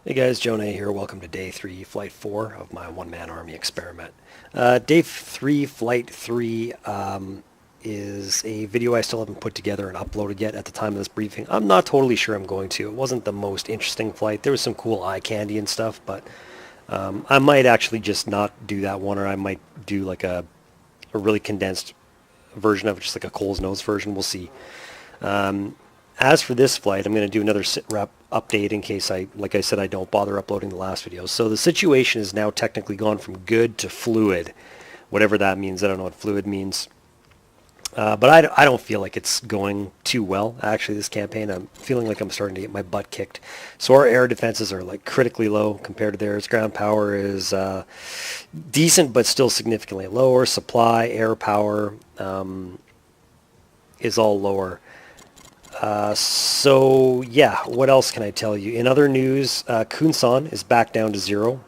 Hey guys, JoNay here. Welcome to day 3, flight 4 of my one-man army experiment. Day 3, flight 3 is a video I still haven't put together and uploaded yet at the time of this briefing. I'm not totally sure I'm going to. It wasn't the most interesting flight. There was some cool eye candy and stuff, but I might actually just not do that one, or I might do like a really condensed version of it, just like a Cole's Nose version. We'll see. As for this flight, I'm going to do another sit rep update in case like I said, I don't bother uploading the last video. So the situation is now technically gone from good to fluid, whatever that means. I don't know what fluid means. But I don't feel like it's going too well, actually, this campaign. I'm feeling like I'm starting to get my butt kicked. So our air defenses are like critically low compared to theirs. Ground power is decent, but still significantly lower. Supply, air power is all lower. So yeah, what else can I tell you? In other news, Kunsan is back down to 0,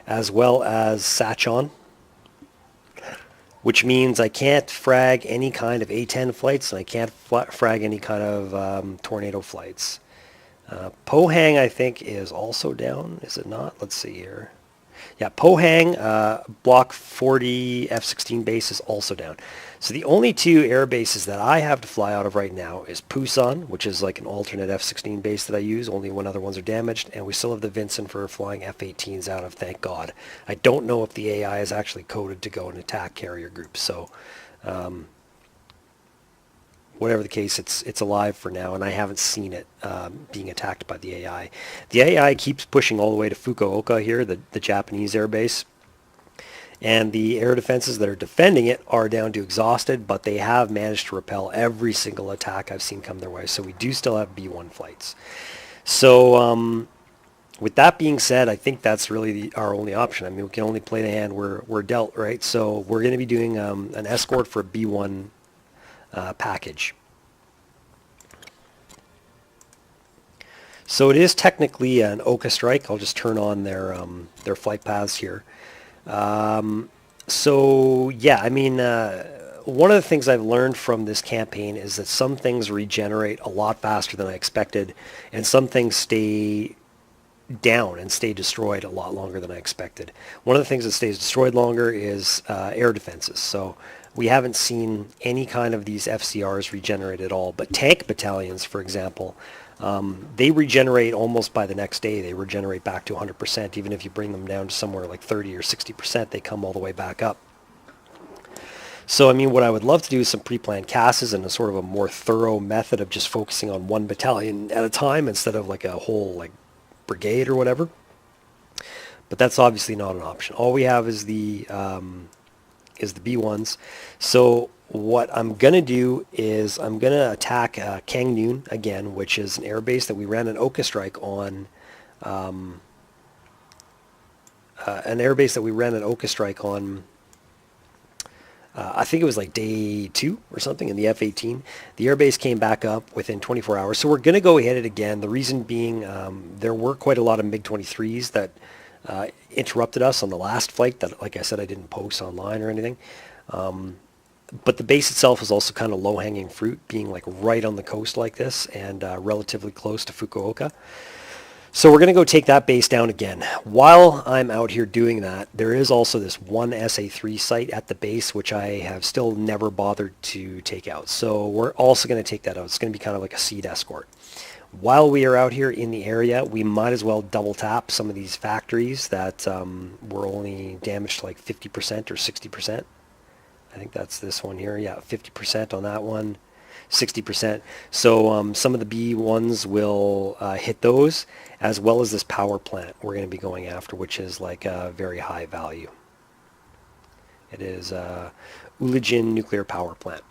as well as Sachon, which means I can't frag any kind of A-10 flights, and I can't frag any kind of tornado flights. Pohang, I think, is also down, is it not? Let's see here. Yeah, Pohang, Block 40 F-16 base is also down. So the only two air bases that I have to fly out of right now is Pusan, which is like an alternate F-16 base that I use, only when other ones are damaged, and we still have the Vincent for flying F-18s out of, thank God. I don't know if the AI is actually coded to go and attack carrier groups, so whatever the case, it's alive for now, and I haven't seen it being attacked by the AI. The AI keeps pushing all the way to Fukuoka here, the Japanese air base. And the air defenses that are defending it are down to exhausted, but they have managed to repel every single attack I've seen come their way. So we do still have B-1 flights. So with that being said, I think that's really our only option. I mean, we can only play the hand we're dealt, right? So we're going to be doing an escort for a B-1 package. So it is technically an Oka strike. I'll just turn on their flight paths here. So yeah, I mean, one of the things I've learned from this campaign is that some things regenerate a lot faster than I expected, and some things stay down and stay destroyed a lot longer than I expected. One of the things that stays destroyed longer is air defenses. So we haven't seen any kind of these FCRs regenerate at all, but tank battalions, for example, they regenerate almost by the next day. They regenerate back to 100%. Even if you bring them down to somewhere like 30 or 60%, they come all the way back up. So, I mean, what I would love to do is some pre-planned CASs and a sort of a more thorough method of just focusing on one battalion at a time instead of like a whole like brigade or whatever. But that's obviously not an option. All we have is the B-1s. So what I'm going to do is I'm going to attack Kangnung again, which is an airbase that we ran an Oka strike on. An airbase that we ran an Oka strike on. I think it was like day 2 or something in the F-18. The airbase came back up within 24 hours. So we're going to go hit it again. The reason being there were quite a lot of MiG-23s that interrupted us on the last flight that, like I said, I didn't post online or anything. But the base itself is also kind of low-hanging fruit, being like right on the coast like this and relatively close to Fukuoka. So we're going to go take that base down again. While I'm out here doing that, there is also this one SA-3 site at the base, which I have still never bothered to take out. So we're also going to take that out. It's going to be kind of like a seed escort. While we are out here in the area, we might as well double tap some of these factories that were only damaged to like 50% or 60%. I think that's this one here. Yeah, 50% on that one, 60%. So some of the B-1s will hit those, as well as this power plant we're going to be going after, which is like a very high value. It is Ulijin nuclear power plant.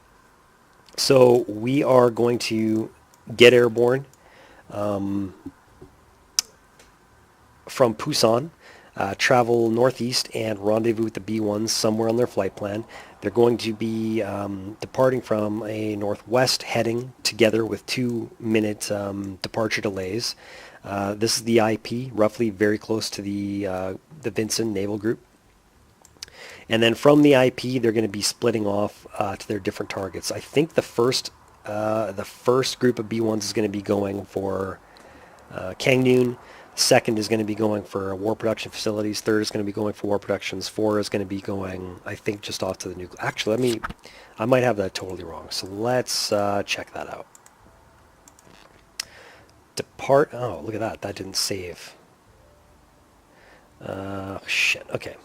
So we are going to get airborne from Pusan, travel northeast and rendezvous with the B-1s somewhere on their flight plan. They're going to be departing from a northwest heading together with 2-minute departure delays. This is the IP, roughly very close to the Vincent Naval Group. And then from the IP, they're going to be splitting off to their different targets. I think the first group of B-1s is going to be going for Kangnung. Second is going to be going for war production facilities. Third is going to be going for war productions. Four is going to be going, I think, just off to the nuclear. Actually, I might have that totally wrong. So let's check that out. Depart. Oh, look at that. That didn't save. Shit. Okay.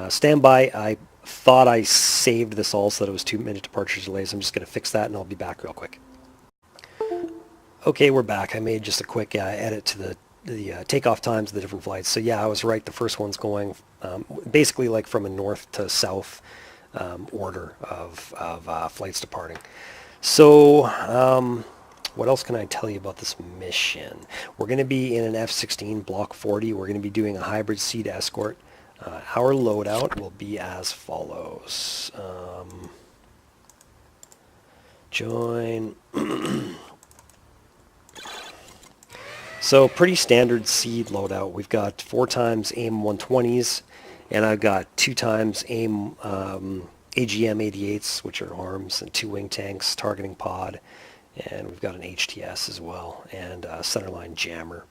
Stand by. I thought I saved this all so that it was 2-minute departure delays. I'm just going to fix that and I'll be back real quick. Okay, we're back. I made just a quick edit to the takeoff times of the different flights. So yeah, I was right. The first one's going basically like from a north to south order of flights departing. So what else can I tell you about this mission? We're going to be in an F-16 Block 40. We're going to be doing a hybrid sea to escort. Our loadout will be as follows. Join. So pretty standard seed loadout. We've got 4 times AIM 120s, and I've got 2 times AIM AGM 88s, which are arms, and 2 wing tanks, targeting pod, and we've got an HTS as well, and a centerline jammer.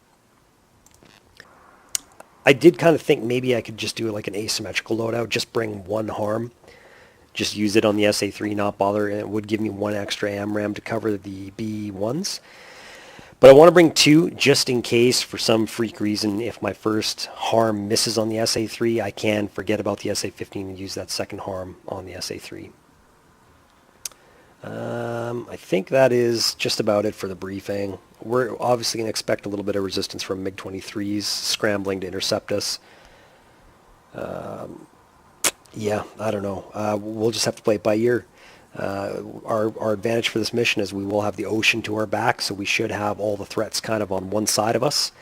I did kind of think maybe I could just do like an asymmetrical loadout, just bring 1 harm, just use it on the SA-3, not bother, and it would give me 1 extra AMRAM to cover the B-1s. But I want to bring 2 just in case, for some freak reason, if my first harm misses on the SA-3, I can forget about the SA-15 and use that second harm on the SA-3. I think that is just about it for the briefing. We're obviously going to expect a little bit of resistance from MiG-23s scrambling to intercept us. Yeah, I don't know. We'll just have to play it by ear. Our advantage for this mission is we will have the ocean to our back, so we should have all the threats kind of on one side of us.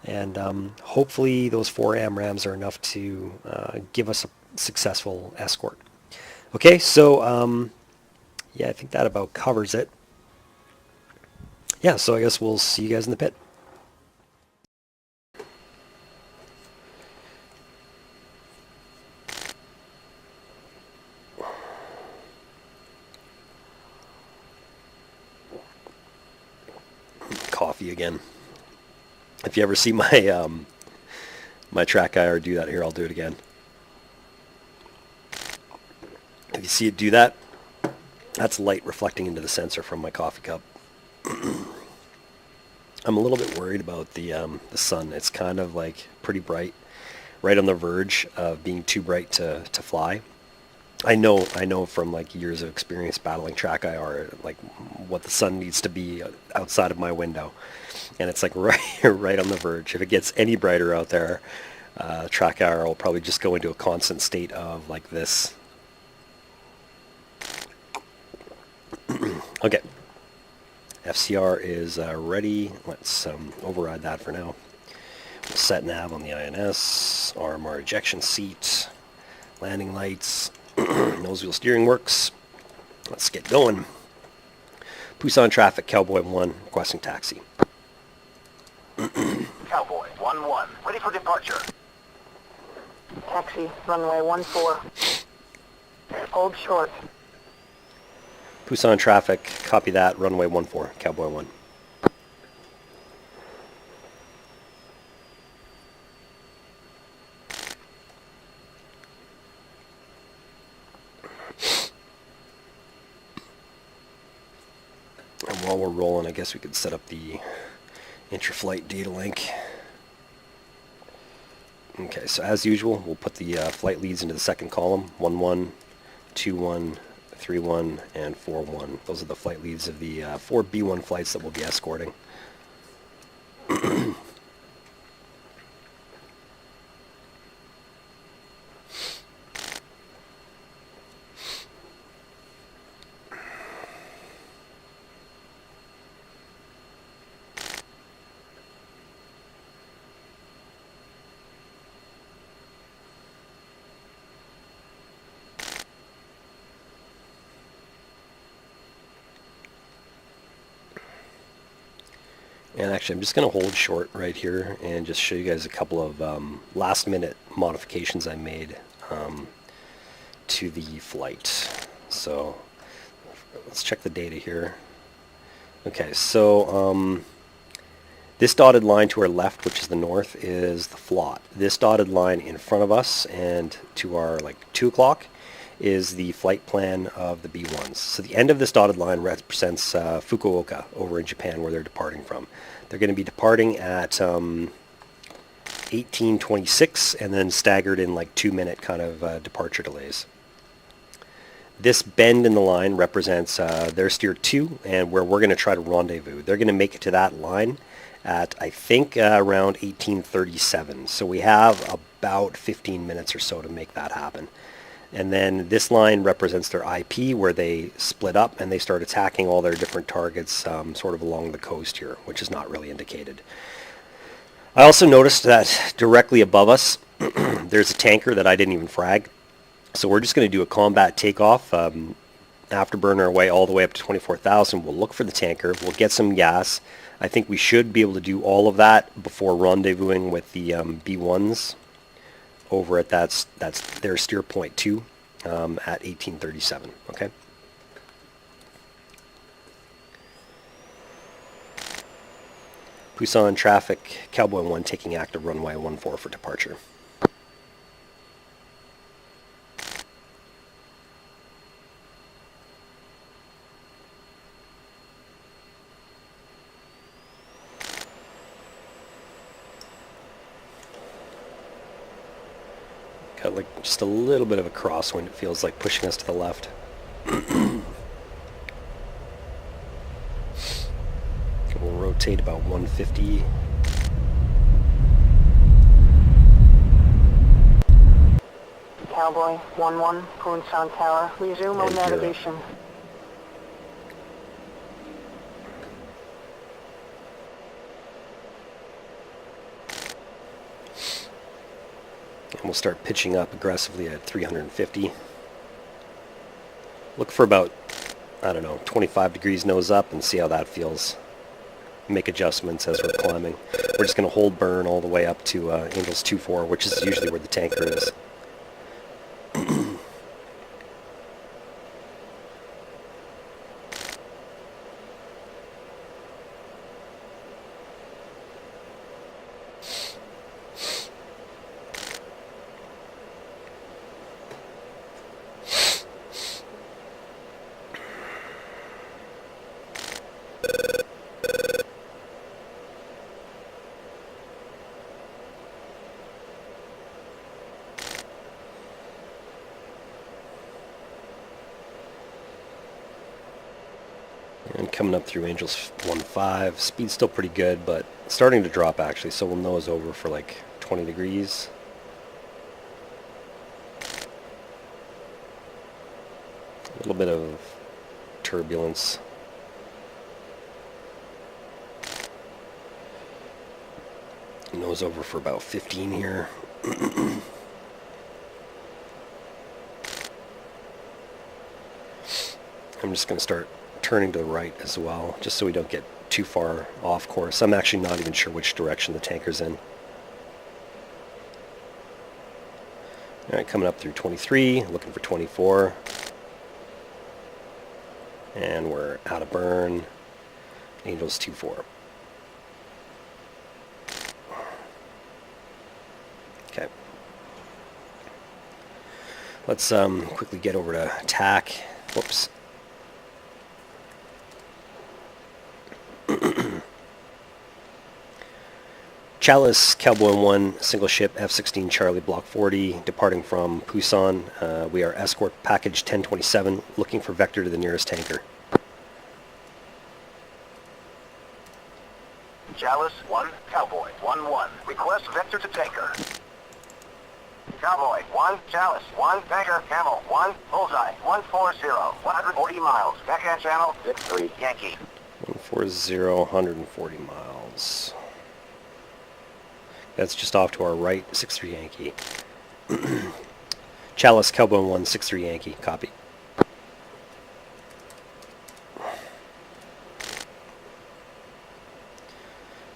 And hopefully those 4 AMRAMs are enough to give us a successful escort. Okay, so yeah, I think that about covers it. Yeah, so I guess we'll see you guys in the pit. Coffee again. If you ever see my my track guy or do that here, I'll do it again. If you see it do that, that's light reflecting into the sensor from my coffee cup. I'm a little bit worried about the sun. It's kind of like pretty bright, right on the verge of being too bright to fly. I know from like years of experience battling track IR, like what the sun needs to be outside of my window, and it's like right on the verge. If it gets any brighter out there, track IR will probably just go into a constant state of like this. Okay, FCR is ready. Let's override that for now. We'll set nav on the INS, arm our ejection seat, landing lights. Nose wheel steering works. Let's get going. Busan traffic, Cowboy 1, requesting taxi. Cowboy 1-1, ready for departure. Taxi, runway 14. Hold short. Busan traffic, copy that, runway 14, Cowboy 1. And while we're rolling, I guess we could set up the intra-flight data link. Okay, so as usual, we'll put the flight leads into the second column, 11, 21, 31, and 41. Those are the flight leads of the 4 B-1 flights that we'll be escorting. And actually, I'm just going to hold short right here and just show you guys a couple of last-minute modifications I made to the flight. So let's check the data here. Okay, so This dotted line to our left, which is the north, is the flot. This dotted line in front of us and to our 2 o'clock is the flight plan of the B-1s. So the end of this dotted line represents Fukuoka over in Japan, where they're departing from. They're going to be departing at 18:26 and then staggered in 2-minute kind of departure delays. This bend in the line represents their steer 2 and where we're going to try to rendezvous. They're going to make it to that line at, I think, around 18:37. So we have about 15 minutes or so to make that happen. And then this line represents their IP, where they split up and they start attacking all their different targets sort of along the coast here, which is not really indicated. I also noticed that directly above us, there's a tanker that I didn't even frag. So we're just going to do a combat takeoff, afterburner away all the way up to 24,000. We'll look for the tanker. We'll get some gas. I think we should be able to do all of that before rendezvousing with the B-1s over at that's their steer point 2 at 18:37. Okay. Busan traffic, Cowboy 1 taking active runway 14 for departure. Got just a little bit of a crosswind, it feels like, pushing us to the left. We'll rotate about 150. Cowboy 1-1, Poonsan Tower. Resume on navigation. And we'll start pitching up aggressively at 350. Look for about, 25 degrees nose up and see how that feels. Make adjustments as we're climbing. We're just going to hold burn all the way up to Angels 2-4, which is usually where the tanker is. And coming up through Angels 1-5, speed's still pretty good, but starting to drop actually, so we'll nose over for 20 degrees. A little bit of turbulence. Nose over for about 15 here. I'm just going to start turning to the right as well, just so we don't get too far off course. I'm actually not even sure which direction the tanker's in. Alright, coming up through 23, looking for 24. And we're out of burn. Angels 2-4. Okay. Let's quickly get over to attack. Whoops. Chalice, Cowboy 1, single ship, F-16 Charlie, Block 40, departing from Busan. We are Escort Package 1027, looking for vector to the nearest tanker. Chalice 1, Cowboy 1-1. Request vector to tanker. Cowboy 1, Chalice 1, tanker, Camel 1, bullseye 140, 140 miles. Backhand channel 63 Yankee. 140, 140 miles. That's just off to our right, 63 Yankee. Chalice, Cowboy 1, 63 Yankee. Copy.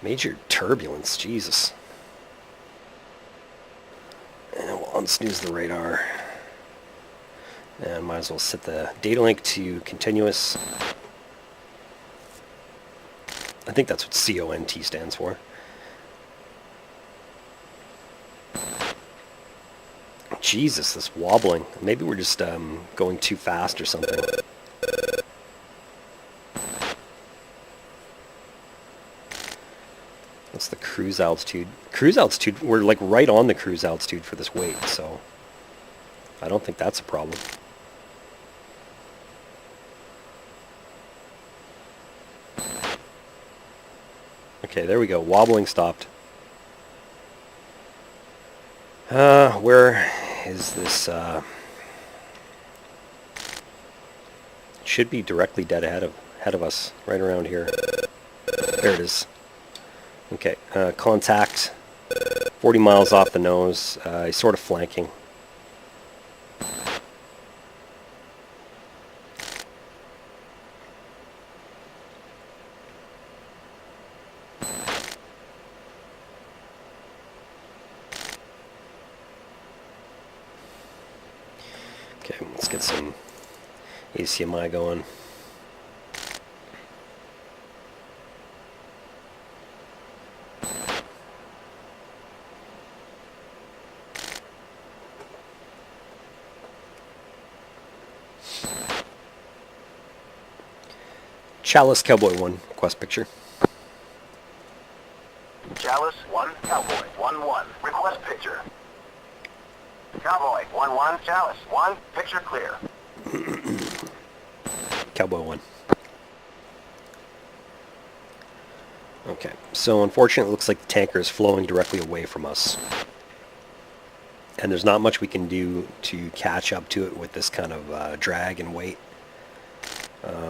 Major turbulence, Jesus. And we'll unsnooze the radar. And might as well set the data link to continuous. I think that's what CONT stands for. Jesus, this wobbling. Maybe we're just going too fast or something. What's the cruise altitude? Cruise altitude, we're like right on the cruise altitude for this weight, so I don't think that's a problem. Okay, there we go. Wobbling stopped. Where is this? Should be directly dead ahead of us, right around here. There it is. Okay, contact. 40 miles off the nose. He's sort of flanking. Okay, let's get some ACMI going. Chalice Cowboy 1, request picture. Chalice 1, Cowboy 1-1, request picture. Cowboy 1-1, Chalice 1, picture clear. Cowboy 1. Okay, so unfortunately it looks like the tanker is flowing directly away from us. And there's not much we can do to catch up to it with this kind of drag and weight.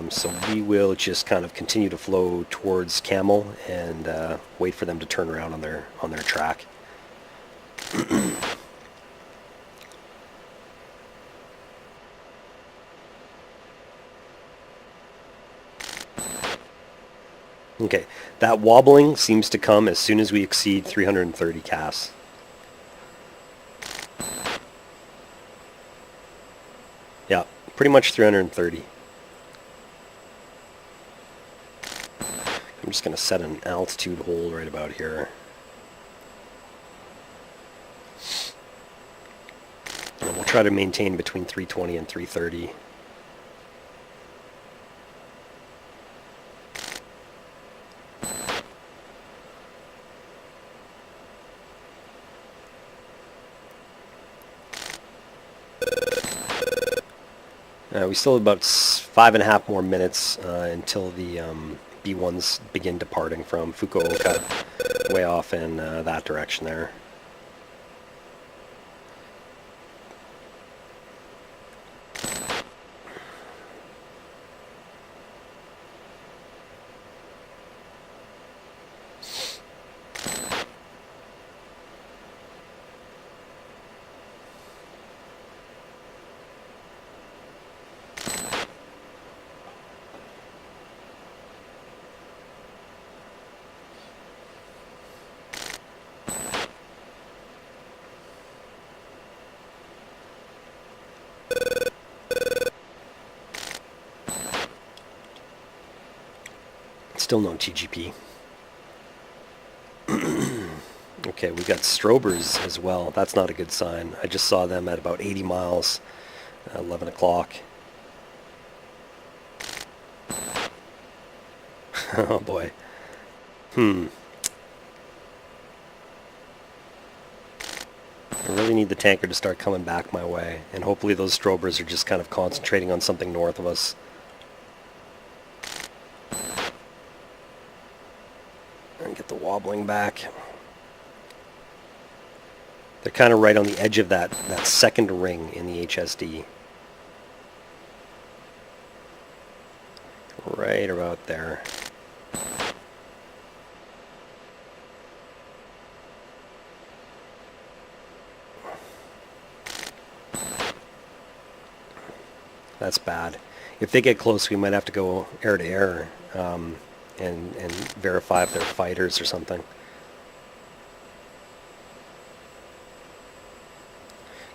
So we will just kind of continue to flow towards Camel and wait for them to turn around on their track. Okay, that wobbling seems to come as soon as we exceed 330 casts. Yeah, pretty much 330. I'm just going to set an altitude hold right about here. And we'll try to maintain between 320 and 330. We still have about 5.5 more minutes until the B-1s begin departing from Fukuoka, way off in that direction there. Still no TGP. Okay, we got strobers as well. That's not a good sign. I just saw them at about 80 miles, 11 o'clock. Oh boy. I really need the tanker to start coming back my way, and hopefully those strobers are just kind of concentrating on something north of us. And get the wobbling back. They're kind of right on the edge of that second ring in the HSD. Right about there. That's bad. If they get close, we might have to go air to air and verify if they're fighters or something.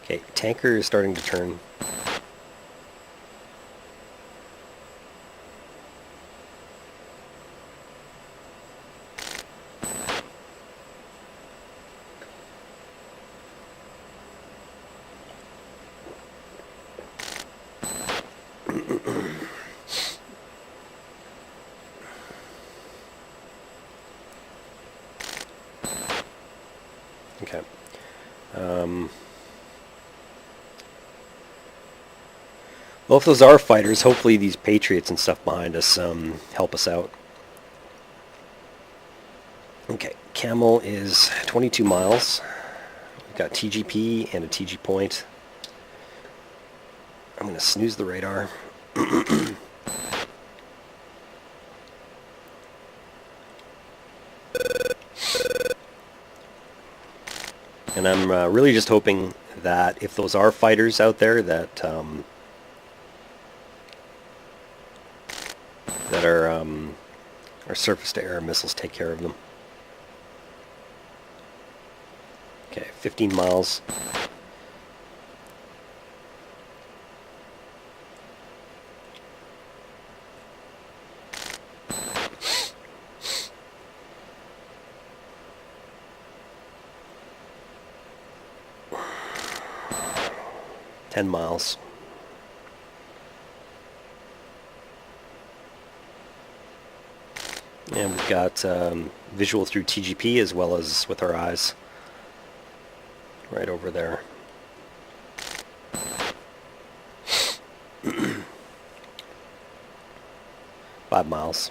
Okay, tanker is starting to turn. Okay. Well, if those are fighters, hopefully these Patriots and stuff behind us help us out. Okay, Camel is 22 miles. We've got TGP and a TG point. I'm going to snooze the radar. And I'm really just hoping that if those are fighters out there that our surface-to-air missiles take care of them. Okay, 15 miles. Ten miles. And we've got visual through TGP as well as with our eyes. Right over there. Five miles.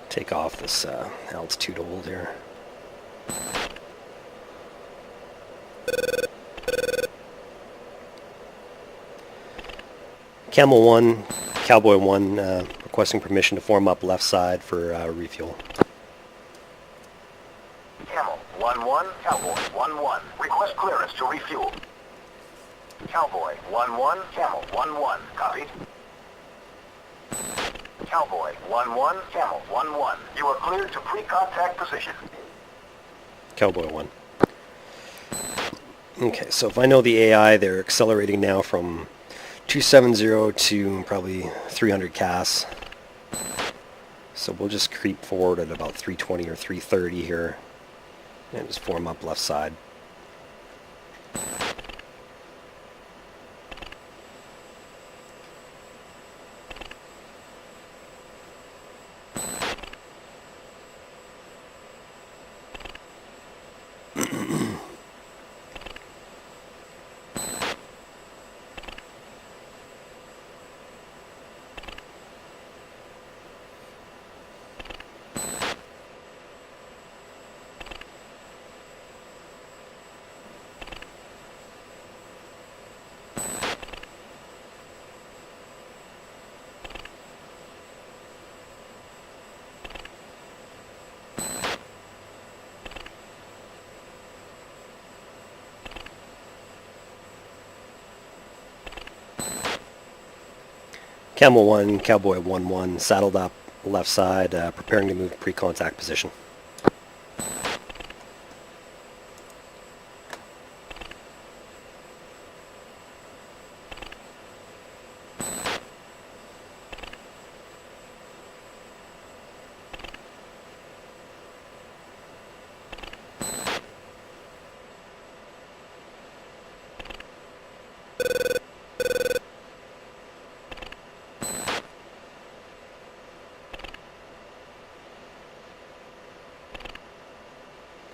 Take off this altitude hold here. Camel 1, Cowboy 1, requesting permission to form up left side for refuel. Camel 1-1, Cowboy 1-1. Request clearance to refuel. Cowboy 1-1, Camel 1-1. Copied. Cowboy 1-1, Camel 1-1. You are cleared to pre-contact position. Cowboy 1. Okay, so if I know the AI, they're accelerating now from 270 to probably 300 CAS. So we'll just creep forward at about 320 or 330 here and just form up left side. Camel 1, Cowboy 1-1, saddled up left side, preparing to move pre-contact position.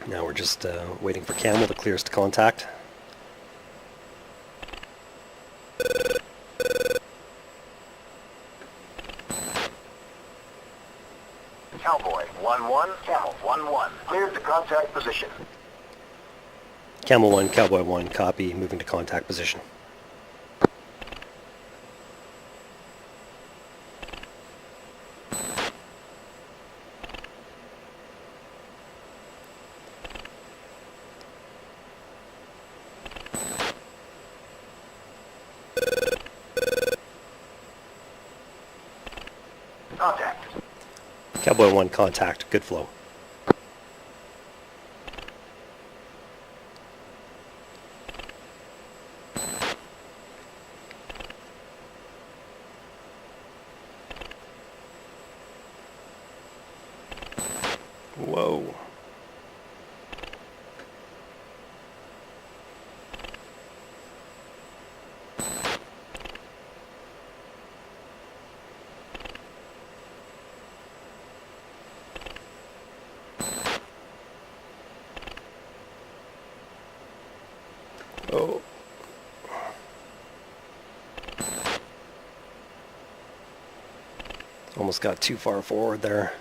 Now we're just waiting for Camel to clear us to contact. Cowboy 1-1, Camel 1-1. Cleared to contact position. Camel 1, Cowboy 1, copy, moving to contact position. Cowboy 1 contact, good flow. Whoa. Oh. Almost got too far forward there.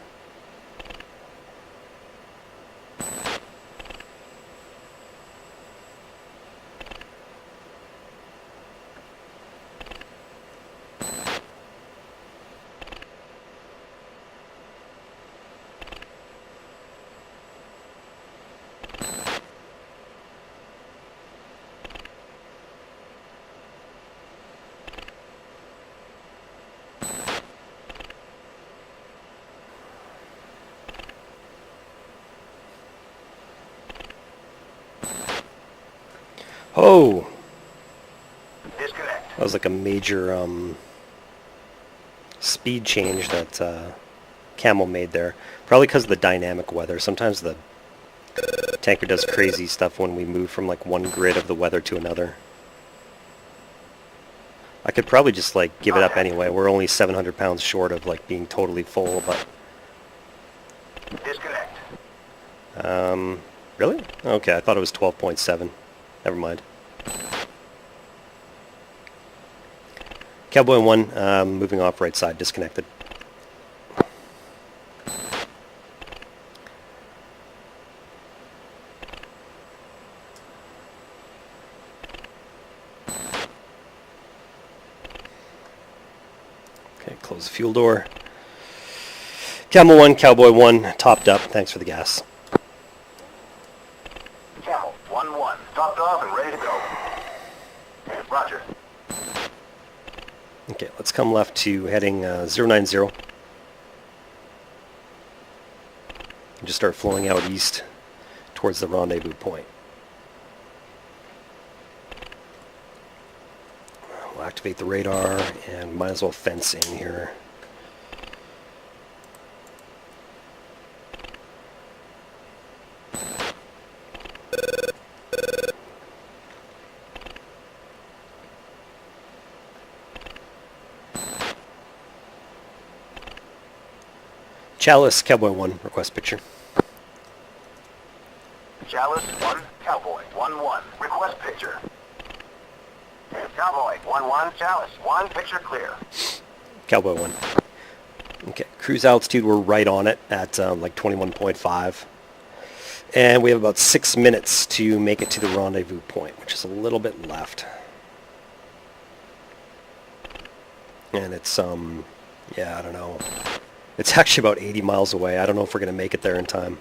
Oh, Disconnect. that was like a major speed change that Camel made there. Probably because of the dynamic weather. Sometimes the tanker does crazy stuff when we move from like one grid of the weather to another. I could probably just like give it up anyway. We're only 700 pounds short of like being totally full, but... Disconnect. Really? Okay, I thought it was 12.7. Never mind. Cowboy 1, moving off right side, disconnected. Okay, close the fuel door. Camel 1, Cowboy 1, topped up. Thanks for the gas. Camel 1-1. Topped off and ready to go. Roger. Okay, let's come left to heading 090. And just start flowing out east towards the rendezvous point. We'll activate the radar and might as well fence in here. Chalice, Cowboy 1, request picture. Chalice 1, Cowboy 1-1. Request picture. Cowboy 1-1, Chalice 1, picture clear. Cowboy 1. Okay, cruise altitude, we're right on it at like 21.5. And we have about 6 minutes to make it to the rendezvous point, which is a little bit left. And it's, yeah, I don't know. It's actually about 80 miles away. I don't know if we're going to make it there in time.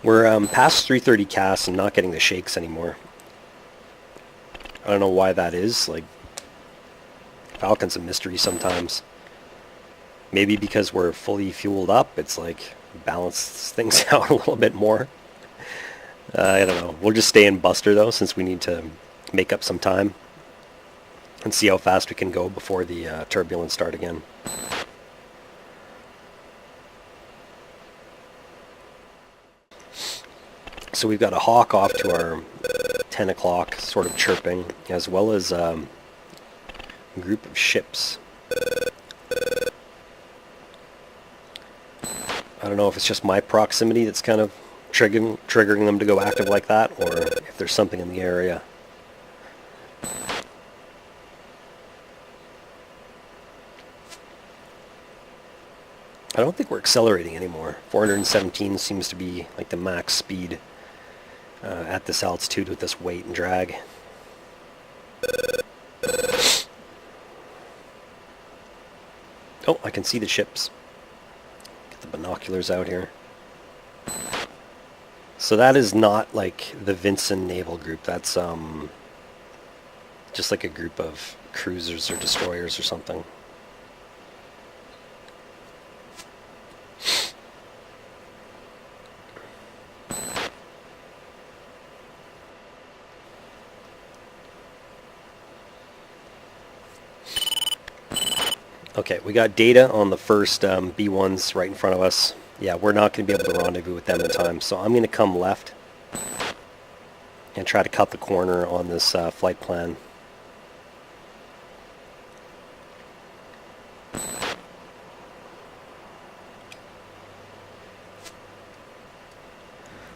We're past 330 CAS and not getting the shakes anymore. I don't know why that is. Like, Falcon's a mystery sometimes. Maybe because we're fully fueled up, it's like balances things out a little bit more. I don't know. We'll just stay in Buster though, since we need to make up some time and see how fast we can go before the turbulence start again. So we've got a hawk off to our 10 o'clock sort of chirping, as well as a group of ships. I don't know if it's just my proximity that's kind of triggering them to go active like that, or if there's something in the area. I don't think we're accelerating anymore. 417 seems to be like the max speed at this altitude with this weight and drag. Oh, I can see the ships. Get the binoculars out here. So that is not like the Vinson Naval Group. That's just like a group of cruisers or destroyers or something. Okay, we got data on the first B-1s right in front of us. Yeah, we're not going to be able to rendezvous with them in time, so I'm going to come left and try to cut the corner on this flight plan.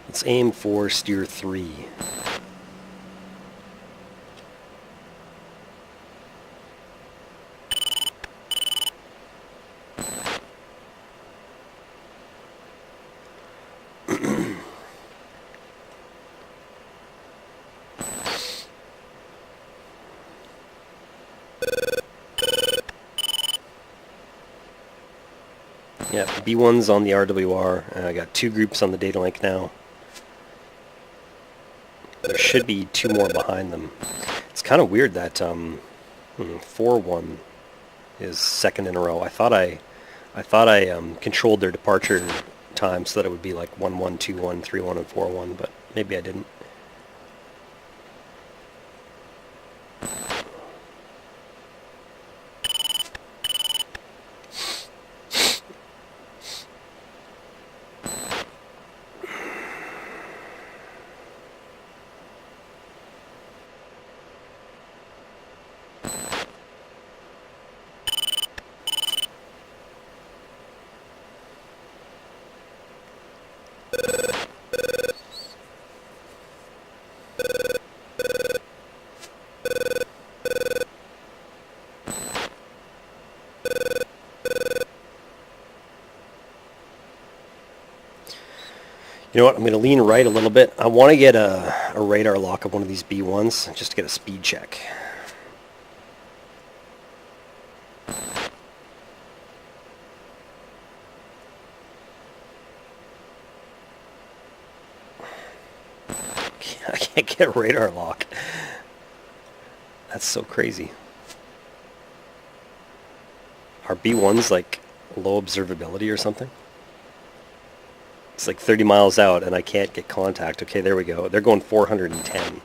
Let's aim for steer 3. Yeah, B1's on the RWR. I got 2 groups on the data link now. There should be 2 more behind them. It's kind of weird that 4-1 is second in a row. I thought I controlled their departure time so that it would be like 1-1, 2-1, 3-1, and 4-1, but maybe I didn't. You know what, I'm going to lean right a little bit. I want to get a radar lock of one of these B1s just to get a speed check. I can't get a radar lock. That's so crazy. Are B1s like low observability or something? It's like 30 miles out and I can't get contact. Okay, there we go. They're going 410.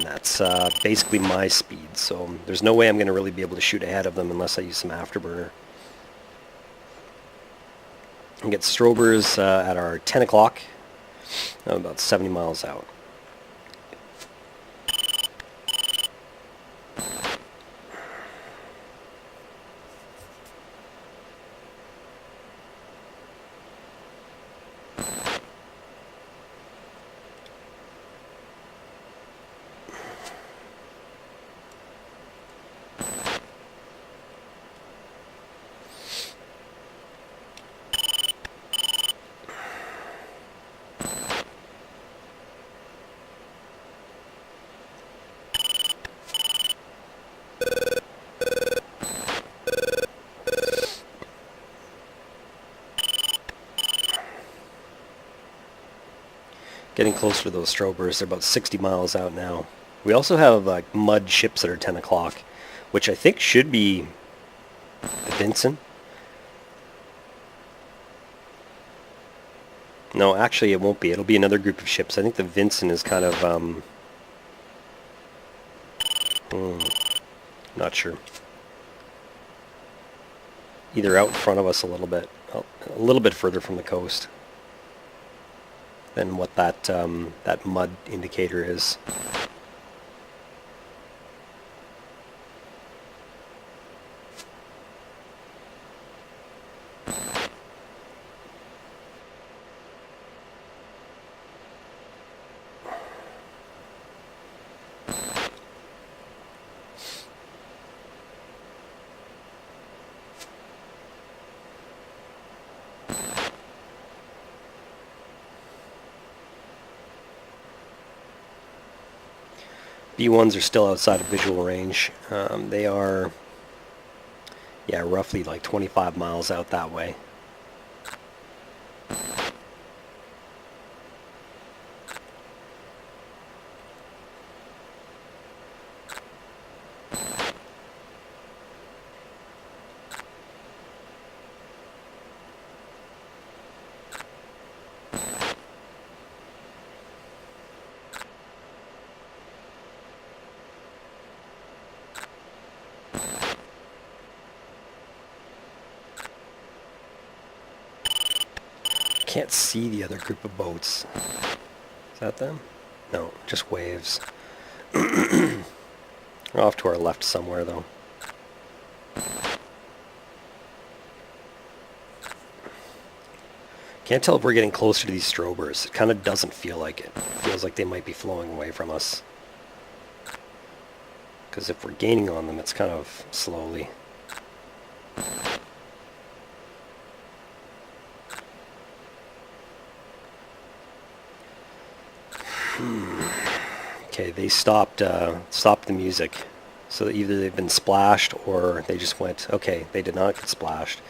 That's basically my speed, so there's no way I'm going to really be able to shoot ahead of them unless I use some afterburner. And get strobers at our 10 o'clock. I'm about 70 miles out. Getting closer to those strobers. They're about 60 miles out now. We also have like mud ships that are 10 o'clock, which I think should be the Vinson. No, actually it won't be. It'll be another group of ships. I think the Vinson is kind of, not sure. Either out in front of us a little bit further from the coast than what that mud indicator is. B-1s are still outside of visual range. They are, yeah, roughly like 25 miles out that way. Can't see the other group of boats. Is that them? No, just waves. They're off to our left somewhere, though. Can't tell if we're getting closer to these strobers. It kind of doesn't feel like it. It feels like they might be flowing away from us. Because if we're gaining on them, it's kind of slowly. Okay, they stopped the music. So either they've been splashed or they just went, okay, they did not get splashed.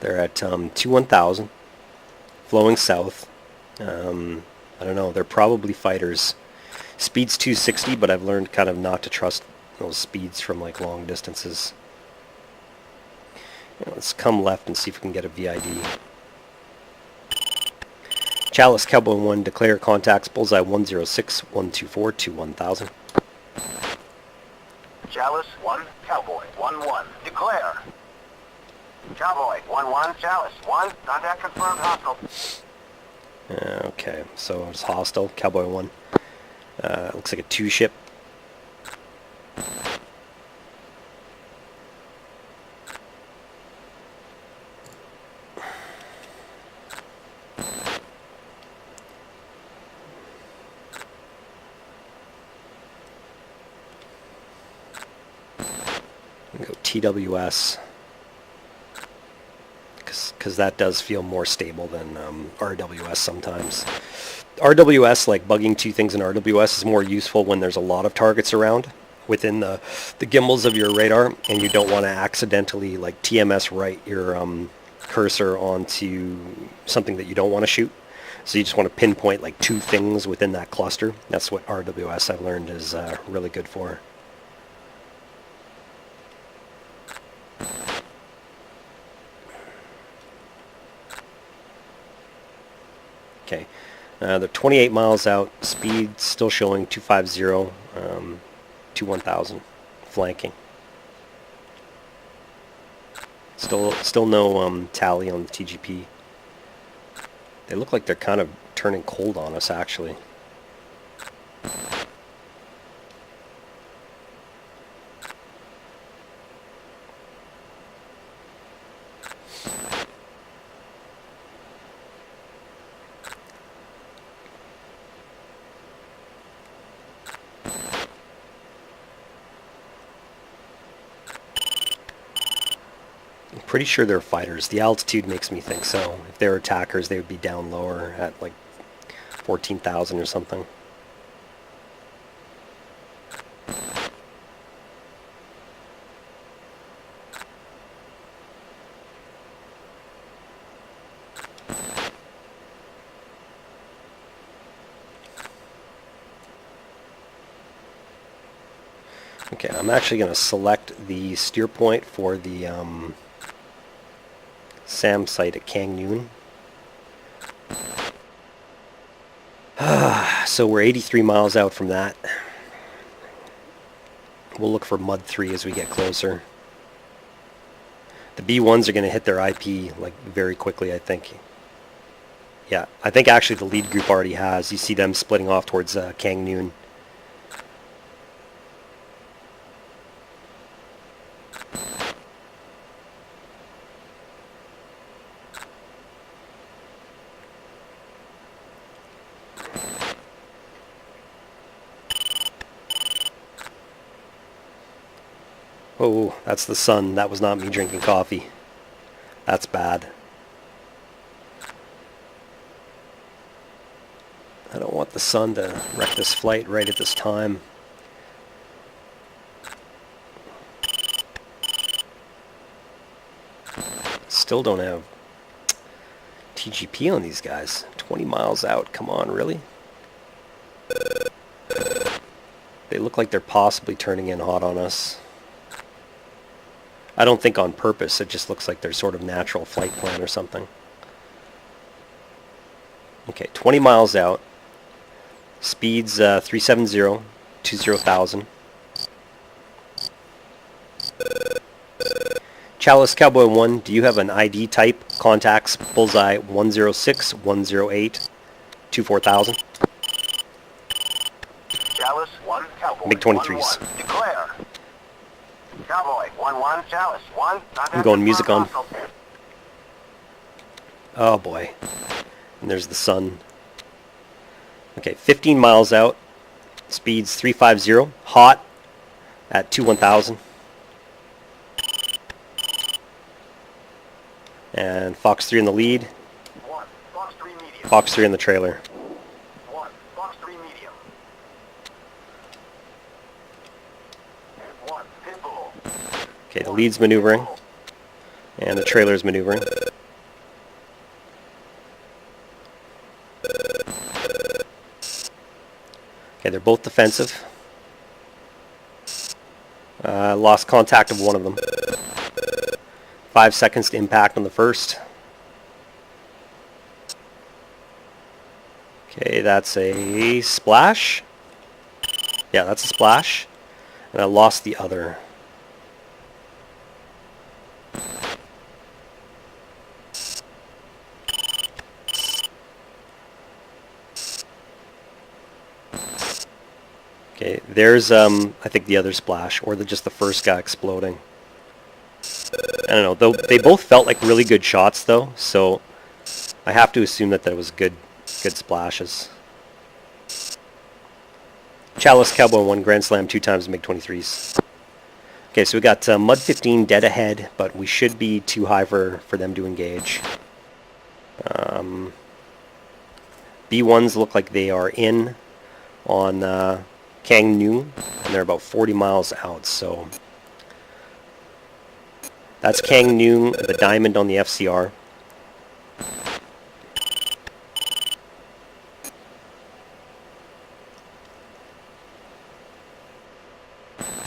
They're at 2-1000, flowing south. I don't know, they're probably fighters. Speed's 260, but I've learned kind of not to trust those speeds from like long distances. You know, let's come left and see if we can get a VID. Chalice, Cowboy 1, declare contacts, bullseye 106, 124, 2-1000. Chalice 1, Cowboy 1-1, declare. Cowboy 1-1, Chalice 1, contact confirmed, hostile. Okay, so it's hostile, Cowboy 1. Looks like a 2-ship. Go TWS, because that does feel more stable than RWS sometimes. RWS, like bugging two things in RWS, is more useful when there's a lot of targets around within the gimbals of your radar, and you don't want to accidentally like TMS right your cursor onto something that you don't want to shoot. So you just want to pinpoint like two things within that cluster. That's what RWS I've learned is really good for. Okay, they're 28 miles out, speed still showing 250, 2-1000, flanking. Still no tally on the TGP. They look like they're kind of turning cold on us, actually. Pretty sure they're fighters. The altitude makes me think so. If they're attackers, they would be down lower at like 14,000 or something. Okay, I'm actually going to select the steer point for the SAM site at Kangnung. So we're 83 miles out from that. We'll look for Mud 3 as we get closer. The B-1s are going to hit their IP like very quickly, I think. Yeah, I think actually the lead group already has. You see them splitting off towards Kangnung. Oh, that's the sun. That was not me drinking coffee. That's bad. I don't want the sun to wreck this flight right at this time. Still don't have TGP on these guys. 20 miles out. Come on, really? They look like they're possibly turning in hot on us. I don't think on purpose. It just looks like their sort of natural flight plan or something. Okay, 20 miles out. Speeds 370, 20,000. Chalice Cowboy 1, do you have an ID type? Contacts Bullseye 106, 108, 24,000. Chalice 1, Cowboy MiG-23s. 1-1. Declare. Cowboy 1-1, Chalice 1. I'm going music on. Oh boy. And there's the sun. Okay, 15 miles out. Speeds 350. Hot at 21,000. And Fox 3 in the lead. 1, Fox 3 medium. Fox 3 in the trailer. 1, Fox 3 medium. 1, Pitbull. Okay, the lead's maneuvering. And the trailer's maneuvering. Okay, they're both defensive. Lost contact of one of them. 5 seconds to impact on the first. Okay, that's a splash. Yeah, that's a splash. And I lost the other. Okay, there's I think the other splash, or just the first guy exploding. I don't know. Though they both felt like really good shots, though, so I have to assume that was good splashes. Chalice Cowboy 1 Grand Slam 2 times MiG-23s. Okay, so we got Mud 15 dead ahead, but we should be too high for them to engage. B-1s look like they are in on Kangnung, and they're about 40 miles out, so that's Kangnung, the diamond on the FCR.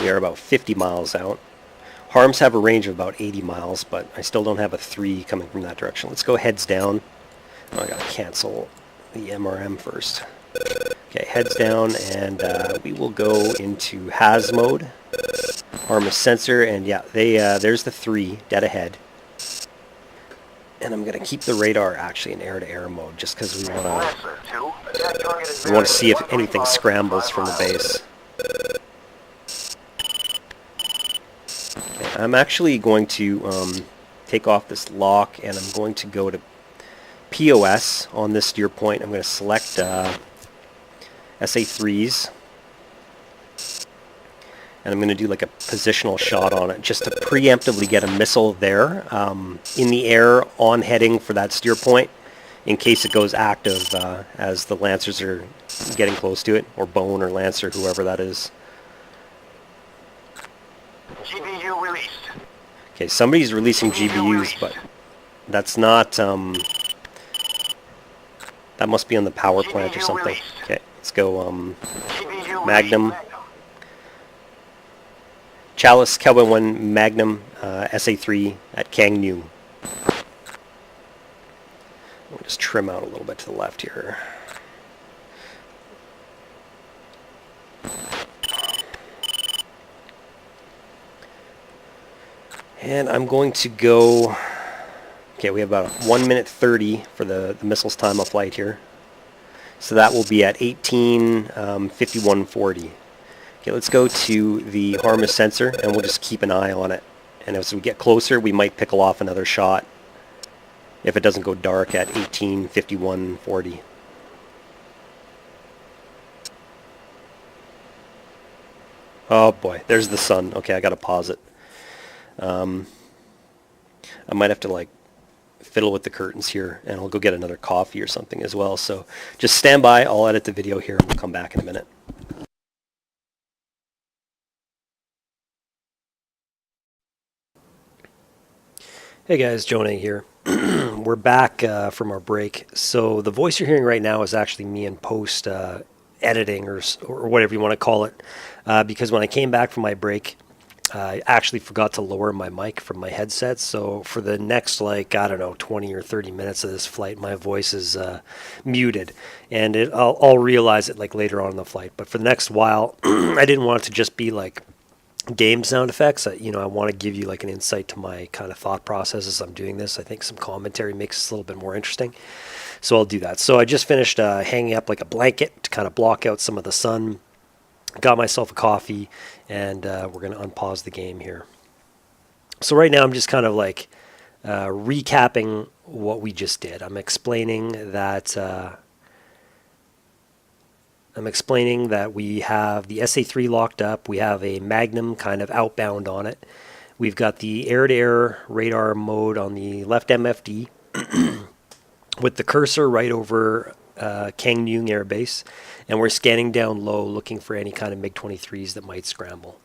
We are about 50 miles out. Harms have a range of about 80 miles, but I still don't have a 3 coming from that direction. Let's go heads down. Oh, I gotta cancel the MRM first. Okay, heads down, and we will go into HAZ mode. Arm is sensor, and yeah, there's the 3 dead ahead. And I'm gonna keep the radar actually in air-to-air mode, just because we want to see if anything scrambles from the base. Okay, I'm actually going to take off this lock, and I'm going to go to POS on this steer point. I'm going to select SA3s, and I'm going to do like a positional shot on it just to preemptively get a missile there in the air on heading for that steer point in case it goes active as the Lancers are getting close to it, or Bone or Lancer, whoever that is. GBU released. Okay, somebody's releasing GBUs, but that's not, that must be on the power plant or something. Okay, let's go, Magnum. Chalice, Cowboy 1, Magnum, SA3 at Kangnung. We'll just trim out a little bit to the left here. And I'm going to go, okay, we have about 1 minute 30 for the missile's time of flight here. So that will be at 18:51:40. Okay, let's go to the harm is sensor, and we'll just keep an eye on it. And as we get closer, we might pickle off another shot if it doesn't go dark at 18:51:40. Oh boy, there's the sun. Okay, I gotta pause it. I might have to like fiddle with the curtains here, and I'll go get another coffee or something as well. So just stand by. I'll edit the video here, and we'll come back in a minute. Hey guys, JoNay here. We're back from our break. So the voice you're hearing right now is actually me in post editing or whatever you want to call it. Because when I came back from my break, I actually forgot to lower my mic from my headset. So for the next, like, I don't know, 20 or 30 minutes of this flight, my voice is muted. And I'll realize it like later on in the flight. But for the next while, I didn't want it to just be like game sound effects. I want to give you like an insight to my kind of thought process as I'm doing this. I think some commentary makes this a little bit more interesting, so I'll do that. So I just finished hanging up like a blanket to kind of block out some of the sun. Got myself a coffee, and we're going to unpause the game here. So right now I'm just kind of like recapping what we just did. I'm explaining that we have the SA3 locked up. We have a Magnum kind of outbound on it. We've got the air-to-air radar mode on the left MFD with the cursor right over Kangnung Air Base. And we're scanning down low looking for any kind of MiG-23s that might scramble.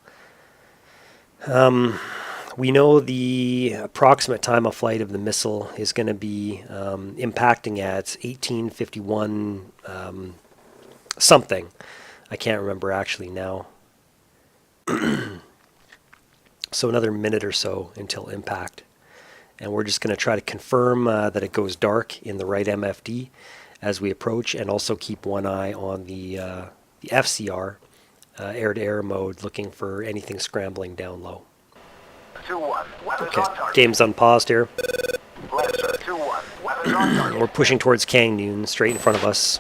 We know the approximate time of flight of the missile is going to be impacting at 1851 something. I can't remember actually now. So another minute or so until impact. And we're just going to try to confirm that it goes dark in the right MFD as we approach, and also keep one eye on the FCR, air-to-air mode, looking for anything scrambling down low. 2-1. Weather's Okay, on target. game's unpaused here. Left, sir. 2-1. Weather's on target. We're pushing towards Kangnung, straight in front of us.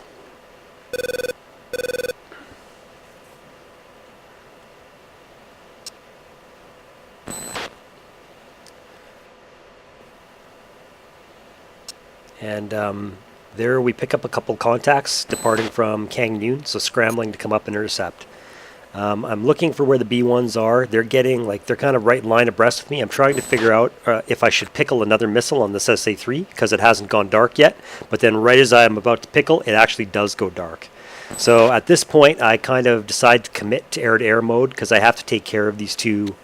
And there we pick up a couple contacts departing from Kangnung, so scrambling to come up and intercept. I'm looking for where the B-1s are. They're kind of right in line abreast of me. I'm trying to figure out if I should pickle another missile on this SA3 because it hasn't gone dark yet. But then right as I'm about to pickle, it actually does go dark. So at this point, I kind of decide to commit to air-to-air mode because I have to take care of these two,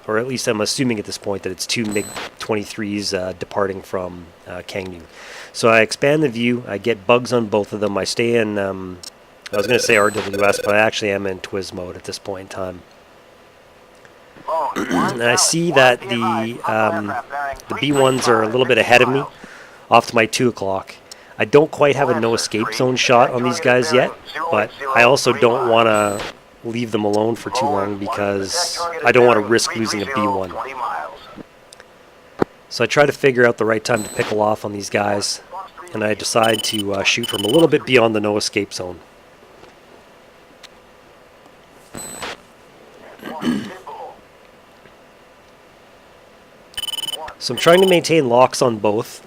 or at least I'm assuming at this point that it's two MiG-23s departing from Kangnung. So I expand the view. I get bugs on both of them. I stay in, I was going to say RWS, but I actually am in Twiz mode at this point in time. And I see that the B-1s are a little bit ahead of me, off to my 2 o'clock. I don't quite have a no escape zone shot on these guys yet, but I also don't want to leave them alone for too long because I don't want to risk losing a B-1. So I try to figure out the right time to pickle off on these guys, and I decide to shoot from a little bit beyond the no escape zone. So I'm trying to maintain locks on both,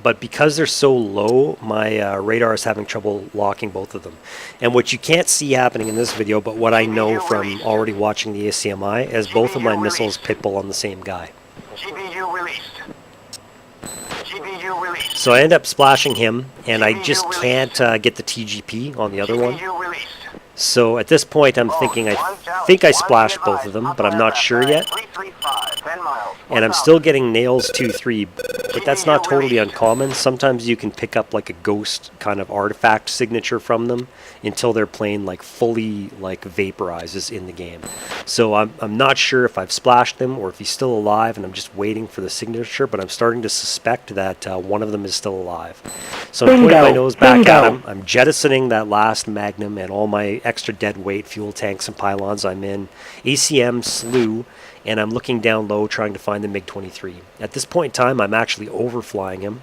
but because they're so low, my radar is having trouble locking both of them. And what you can't see happening in this video, but what I know from already watching the ACMI, is both of my missiles pitbull on the same guy. GBU released. GBU released. So I end up splashing him, and I just can't get the TGP on the other one. GBU released. So at this point, I'm thinking, I think I splashed both of them, but I'm not sure yet. 335, 10 miles. And I'm still getting nails 2-3, but that's not totally uncommon. Sometimes you can pick up like a ghost kind of artifact signature from them until their plane like fully like vaporizes in the game. So I'm not sure if I've splashed them or if he's still alive, and I'm just waiting for the signature, but I'm starting to suspect that one of them is still alive. So I'm pointing my nose back at him. I'm jettisoning that last Magnum and all my extra dead weight fuel tanks and pylons. I'm in ACM slew, and I'm looking down low trying to find the MiG-23. At this point in time, I'm actually overflying him.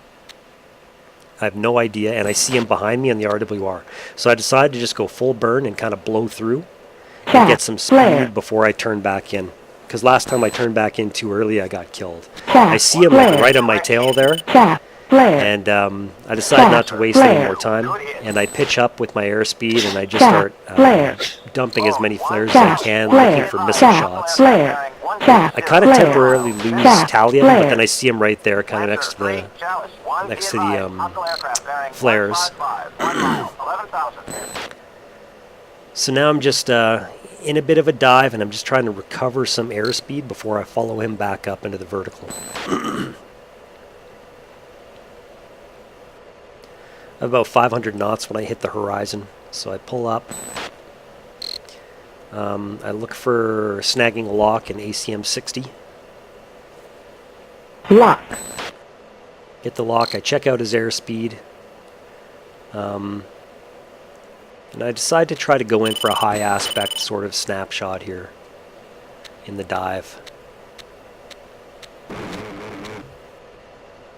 I have no idea, and I see him behind me on the RWR. So I decided to just go full burn and kind of blow through and get some speed before I turn back in. Because last time I turned back in too early, I got killed. I see him like right on my tail there. And I decide not to waste any more time, and I pitch up with my airspeed, and I just start dumping as many flares as I can, looking for missile shots. I kind of temporarily lose tally of him, but then I see him right there, kind of next to the flares. So now I'm just in a bit of a dive, and I'm just trying to recover some airspeed before I follow him back up into the vertical. About 500 knots when I hit the horizon, so I pull up. I look for snagging a lock in ACM 60. Lock. Get the lock, I check out his airspeed. And I decide to try to go in for a high aspect sort of snapshot here in the dive.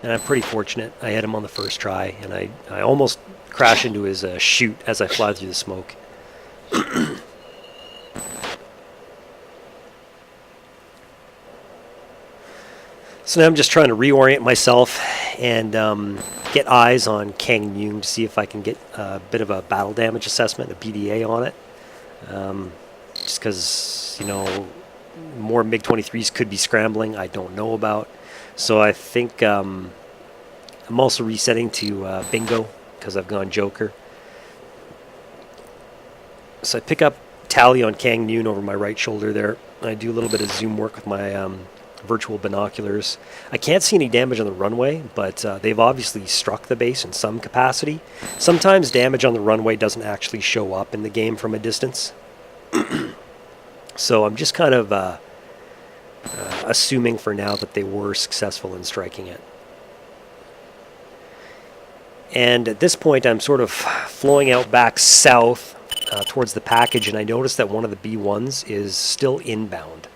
And I'm pretty fortunate. I hit him on the first try, and I almost crash into his chute as I fly through the smoke. So now I'm just trying to reorient myself and get eyes on Kangnung to see if I can get a bit of a battle damage assessment, a BDA on it. Just because, you know, more MiG-23s could be scrambling, I don't know about. So I think I'm also resetting to bingo because I've gone Joker. So I pick up tally on Kangnung over my right shoulder there. I do a little bit of zoom work with my virtual binoculars. I can't see any damage on the runway, but they've obviously struck the base in some capacity. Sometimes damage on the runway doesn't actually show up in the game from a distance. So I'm just kind of assuming for now that they were successful in striking it. And at this point I'm sort of flowing out back south towards the package, and I notice that one of the B-1s is still inbound.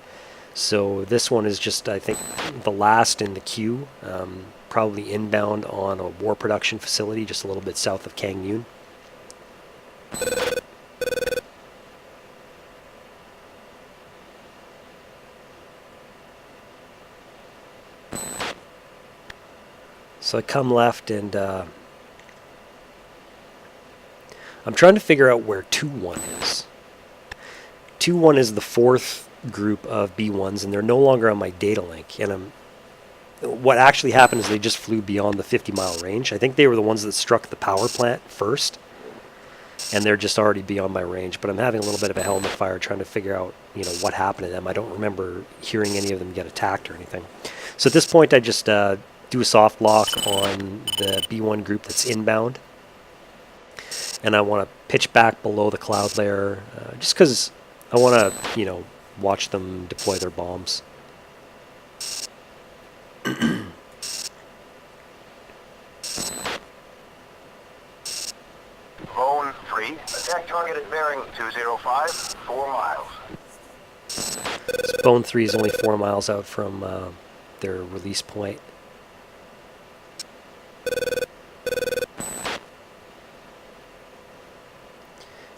So this one is just, I think, the last in the queue, probably inbound on a war production facility just a little bit south of Kangnung. So I come left, and I'm trying to figure out where 2-1 is. 2-1 is the fourth group of B-1s, and they're no longer on my data link. And what actually happened is they just flew beyond the 50-mile range. I think they were the ones that struck the power plant first, and they're just already beyond my range. But I'm having a little bit of a helmet fire trying to figure out, you know, what happened to them. I don't remember hearing any of them get attacked or anything. So at this point, I just do a soft lock on the B-1 group that's inbound, and I want to pitch back below the cloud layer, just because I want to, you know, watch them deploy their bombs. Zone 3, attack target at bearing 205, 4 miles. So Bone 3 is only 4 miles out from their release point.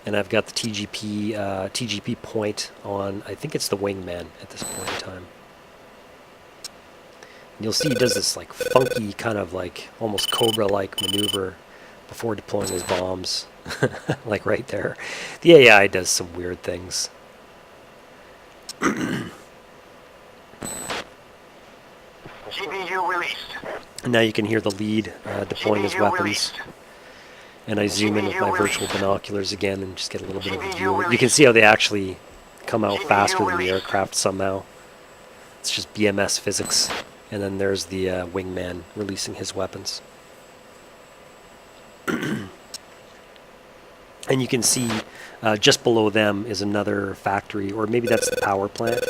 And I've got the TGP point on, I think it's the wingman at this point in time. And you'll see he does this like funky kind of like almost Cobra-like maneuver before deploying his bombs. Like right there. The AI does some weird things. GBU released. And now you can hear the lead deploying his weapons. And I zoom in with my virtual binoculars again and just get a little bit of a view. You can see how they actually come out faster than the aircraft somehow. It's just BMS physics. And then there's the wingman releasing his weapons. And you can see just below them is another factory, or maybe that's the power plant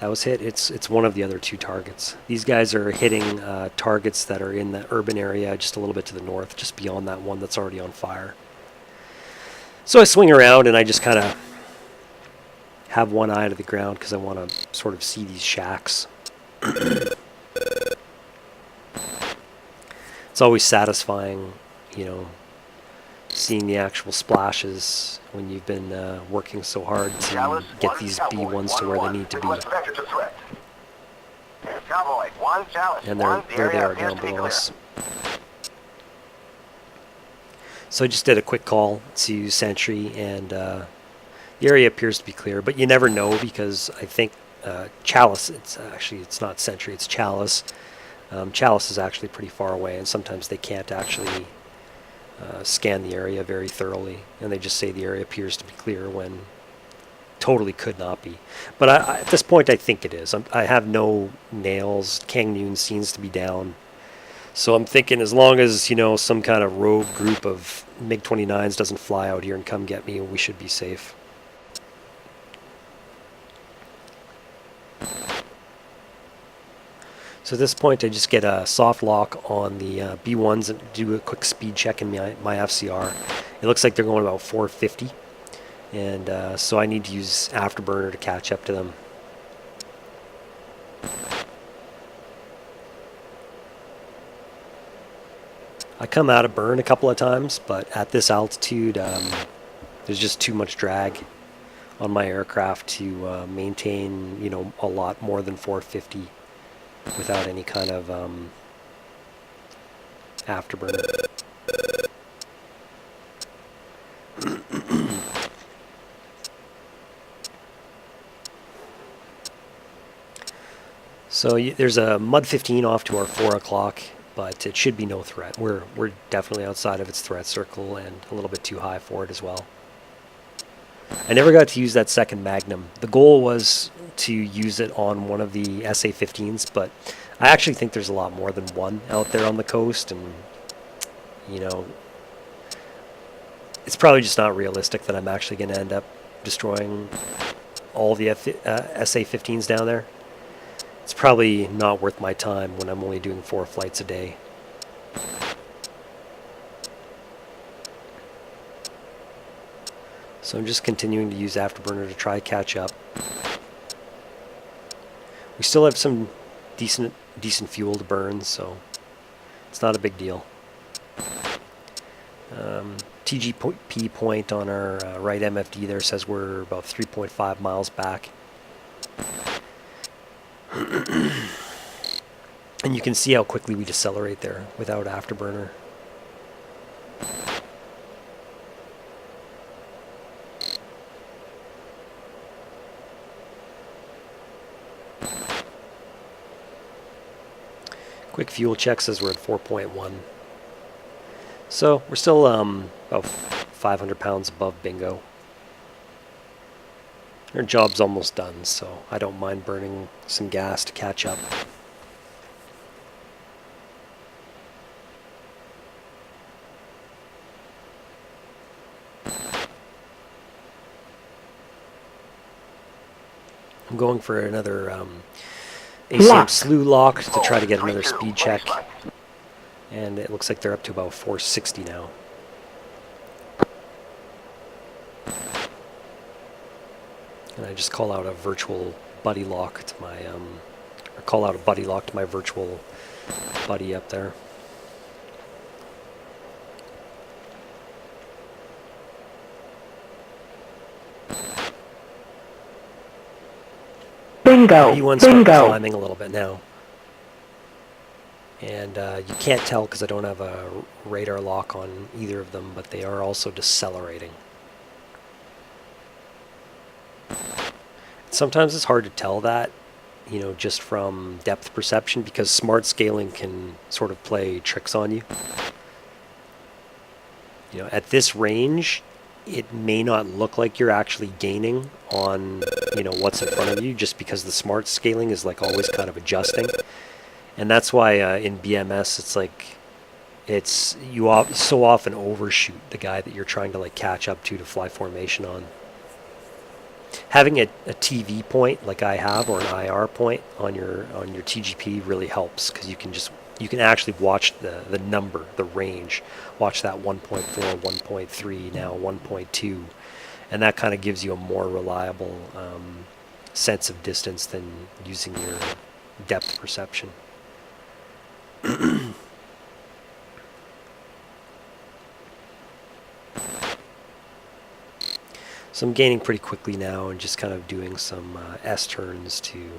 that was hit. It's one of the other two targets. These guys are hitting targets that are in the urban area just a little bit to the north, just beyond that one that's already on fire. So I swing around and I just kind of have one eye to the ground because I want to sort of see these shacks. It's always satisfying, you know, seeing the actual splashes when you've been working so hard to get these B-1s to where they need to be. And there they are down below us. So I just did a quick call to Sentry, and the area appears to be clear, but you never know because I think Chalice, it's not Sentry, it's Chalice. Chalice is actually pretty far away, and sometimes they can't actually scan the area very thoroughly, and they just say the area appears to be clear when totally could not be. But at this point, I think it is. I have no nails. Kangnung seems to be down. So I'm thinking as long as, you know, some kind of rogue group of MiG-29s doesn't fly out here and come get me, we should be safe. So at this point, I just get a soft lock on the B-1s and do a quick speed check in my FCR. It looks like they're going about 450. And so I need to use Afterburner to catch up to them. I come out of burn a couple of times, but at this altitude, there's just too much drag on my aircraft to maintain, you know, a lot more than 450 without any kind of afterburner. So there's a Mud 15 off to our 4 o'clock, but it should be no threat. We're definitely outside of its threat circle and a little bit too high for it as well. I never got to use that second Magnum. The goal was to use it on one of the SA-15s, but I actually think there's a lot more than one out there on the coast, and, you know, it's probably just not realistic that I'm actually going to end up destroying all the SA-15s down there. It's probably not worth my time when I'm only doing 4 flights a day. So I'm just continuing to use Afterburner to try to catch up. We still have some decent fuel to burn, so it's not a big deal. TGP point on our right MFD there says we're about 3.5 miles back. And you can see how quickly we decelerate there without Afterburner. Quick fuel check says we're at 4.1. So we're still about 500 pounds above bingo. Our job's almost done, so I don't mind burning some gas to catch up. I'm going for another ACM slew lock to try to get another speed check. And it looks like they're up to about 460 now. And I just call out a virtual buddy lock to my, or call out a buddy lock to my virtual buddy up there. Bingo. B-1's starting climbing a little bit now. And you can't tell because I don't have a radar lock on either of them, but they are also decelerating. Sometimes it's hard to tell that, you know, just from depth perception, because smart scaling can sort of play tricks on you. You know, at this range, it may not look like you're actually gaining on, you know, what's in front of you, just because the smart scaling is like always kind of adjusting. And that's why in BMS it's like you so often overshoot the guy that you're trying to like catch up to fly formation on. Having a TV point like I have, or an IR point on your TGP really helps, because you can actually watch the number, the range, watch that 1.4, 1.3, now 1.2, and that kind of gives you a more reliable sense of distance than using your depth perception. So I'm gaining pretty quickly now and just kind of doing some S-turns to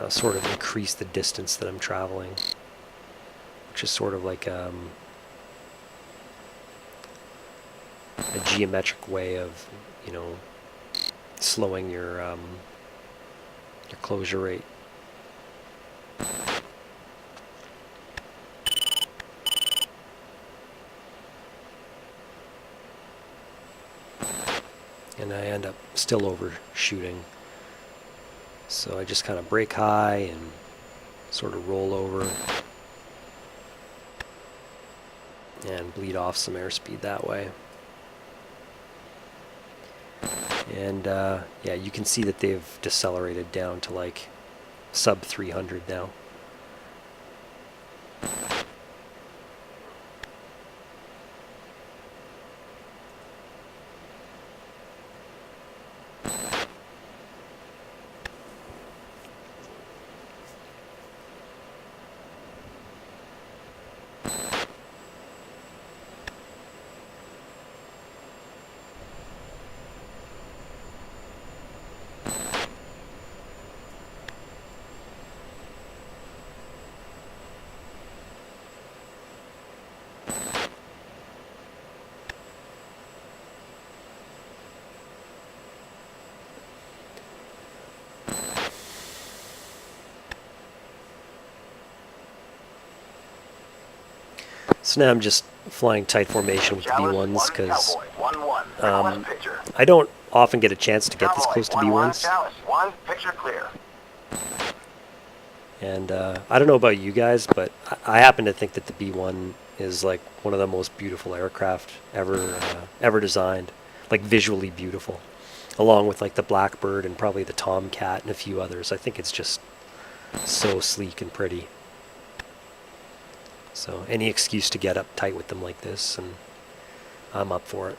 sort of increase the distance that I'm traveling, which is sort of like a geometric way of, you know, slowing your closure rate. and I end up still overshooting. So I just kind of brake high and sort of roll over and bleed off some airspeed that way. And yeah, you can see that they've decelerated down to like sub 300 now. So now I'm just flying tight formation with the B-1s because I don't often get a chance to get this close to B-1s. And I don't know about you guys, but I happen to think that the B-1 is like one of the most beautiful aircraft ever designed, like visually beautiful, along with like the Blackbird and probably the Tomcat and a few others. I think it's just so sleek and pretty. So any excuse to get up tight with them like this, and I'm up for it.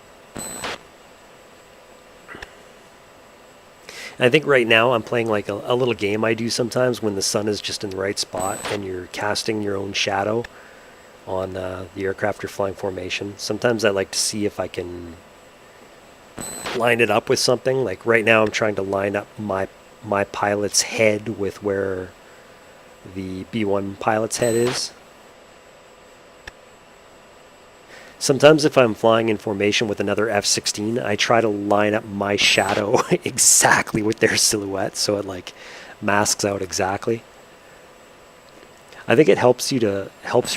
And I think right now I'm playing like a little game I do sometimes when the sun is just in the right spot and you're casting your own shadow on the aircraft you're flying formation. Sometimes I like to see if I can line it up with something. Like right now I'm trying to line up my pilot's head with where the B-1 pilot's head is. Sometimes if I'm flying in formation with another F-16, I try to line up my shadow exactly with their silhouette so it like masks out exactly. I think it helps your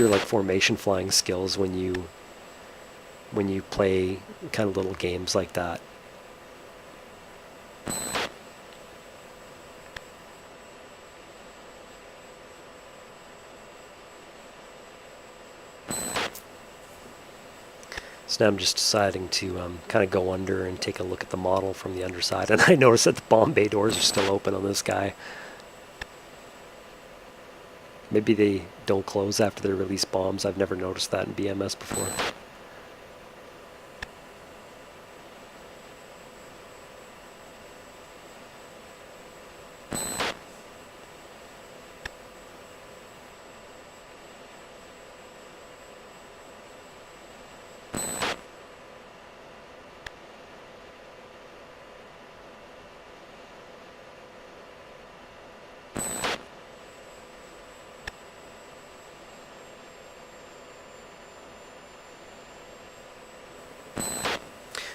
like formation flying skills when you play kind of little games like that. So now I'm just deciding to kind of go under and take a look at the model from the underside. And I noticed that the bomb bay doors are still open on this guy. Maybe they don't close after they release bombs. I've never noticed that in BMS before.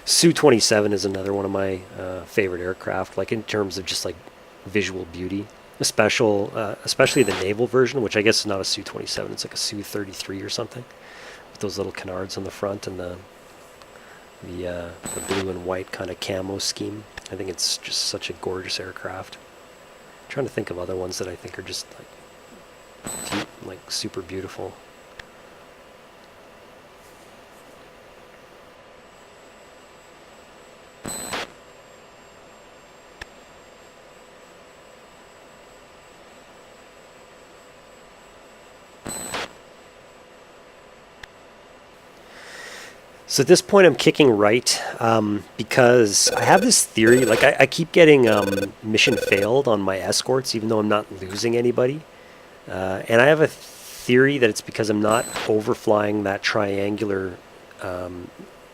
Su-27 is another one of my favorite aircraft, like in terms of just like visual beauty, especially the naval version, which I guess is not a Su-27, it's like a Su-33 or something, with those little canards on the front and the blue and white kind of camo scheme. I think it's just such a gorgeous aircraft. I'm trying to think of other ones that I think are just like super beautiful. So at this point I'm kicking right because I have this theory, like I keep getting mission failed on my escorts even though I'm not losing anybody. And I have a theory that it's because I'm not overflying that triangular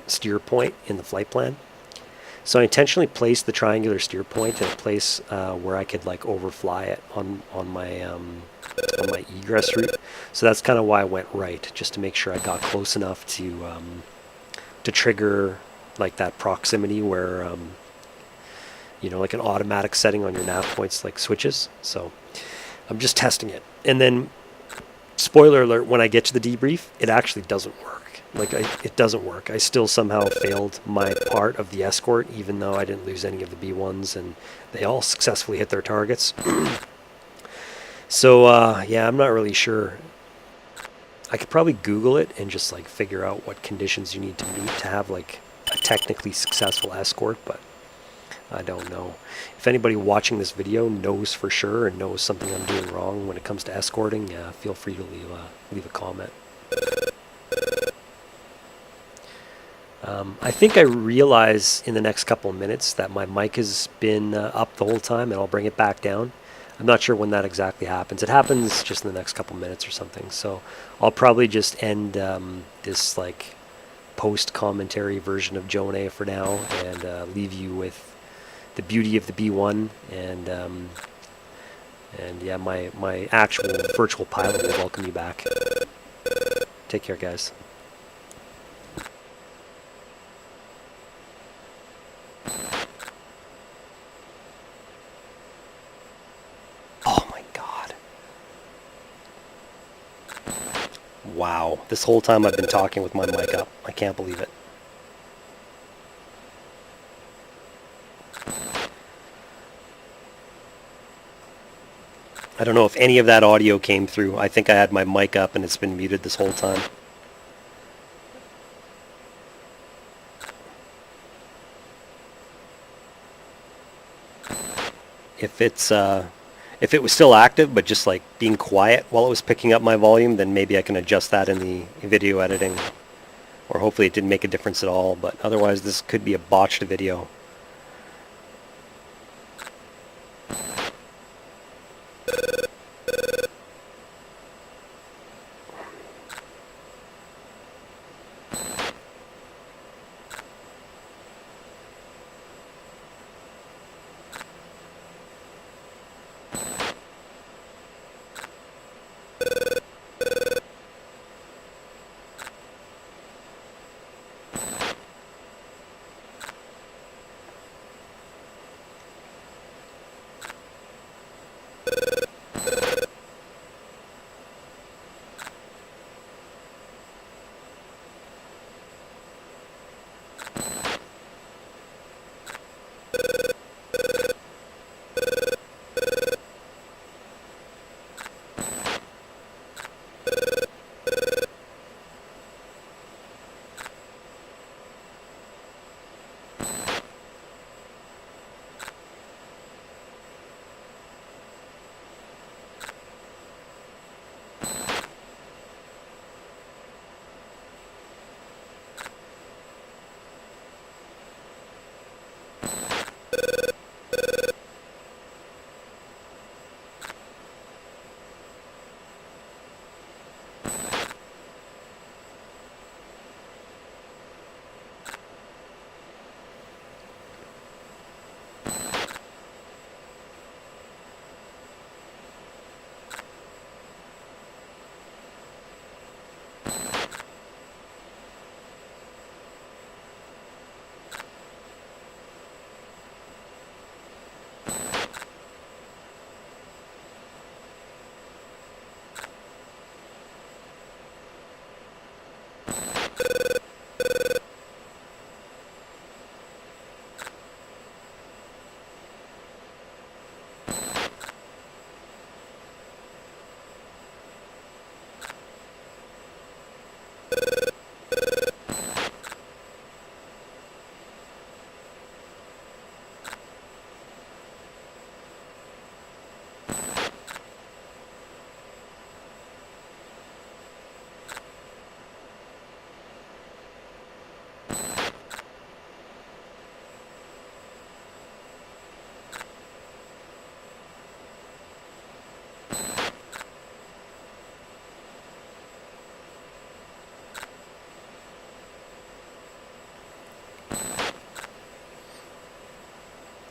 steer point in the flight plan. So I intentionally placed the triangular steer point in a place where I could like overfly it on my egress route. So that's kind of why I went right, just to make sure I got close enough to trigger like that proximity where you know, like an automatic setting on your nav points like switches. So I'm just testing it, and then spoiler alert, when I get to the debrief it actually doesn't work. Like, it doesn't work. I still somehow failed my part of the escort, even though I didn't lose any of the B1s, and they all successfully hit their targets. So, yeah, I'm not really sure. I could probably Google it and just, like, figure out what conditions you need to meet to have, like, a technically successful escort, but I don't know. If anybody watching this video knows for sure and knows something I'm doing wrong when it comes to escorting, feel free to leave a comment. I think I realize in the next couple of minutes that my mic has been up the whole time, and I'll bring it back down. I'm not sure when that exactly happens. It happens just in the next couple of minutes or something. So I'll probably just end this like post-commentary version of JoNay for now, and leave you with the beauty of the B1, and yeah, my actual virtual pilot will welcome you back. Take care, guys. Oh my God. Wow. This whole time I've been talking with my mic up. I can't believe it. I don't know if any of that audio came through. I think I had my mic up and it's been muted this whole time. If it was still active but just like being quiet while it was picking up my volume, then maybe I can adjust that in the video editing. Or hopefully it didn't make a difference at all, but otherwise this could be a botched video.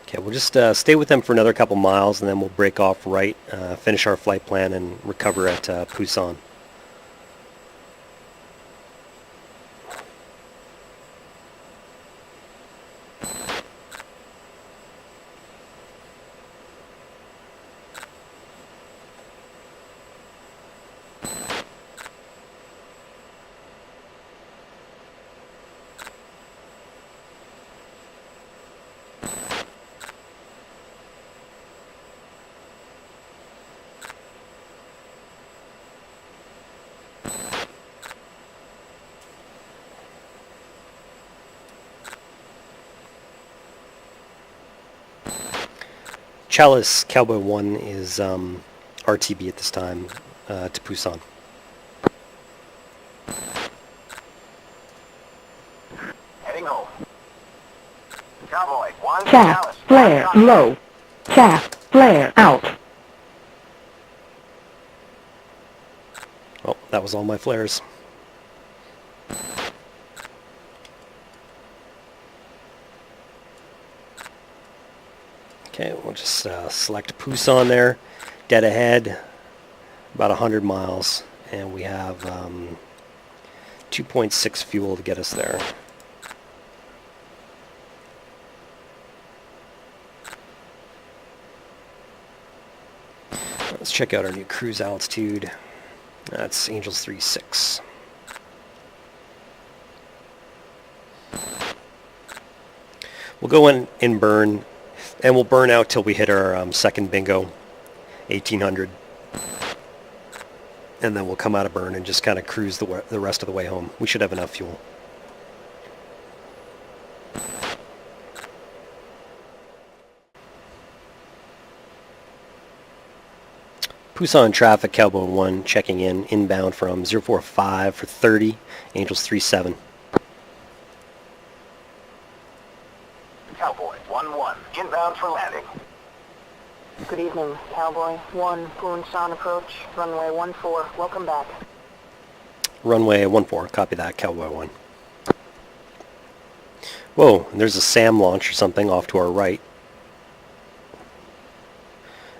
Okay, we'll just stay with them for another couple miles, and then we'll break off right, finish our flight plan, and recover at Busan. Chalice Cowboy 1 is RTB at this time to Busan. Heading home. Cowboy 1, Chaff, Chalice. flare, Contact. low. Chaff, flare, out. Oh, that was all my flares. Okay, we'll just select Busan there, dead ahead, about 100 miles, and we have 2.6 fuel to get us there. Let's check out our new cruise altitude. That's Angels 3.6. We'll go in and burn, and we'll burn out till we hit our second bingo, 1800. And then we'll come out of burn and just kind of cruise the rest of the way home. We should have enough fuel. Busan traffic, Cowboy 1 checking in, inbound from 045 for 30, Angels 37. Cowboy 1-1, inbound for landing. Good evening, Cowboy 1, Busan approach, runway 14, welcome back. Runway 14, copy that, Cowboy 1. Whoa, and there's a SAM launch or something off to our right.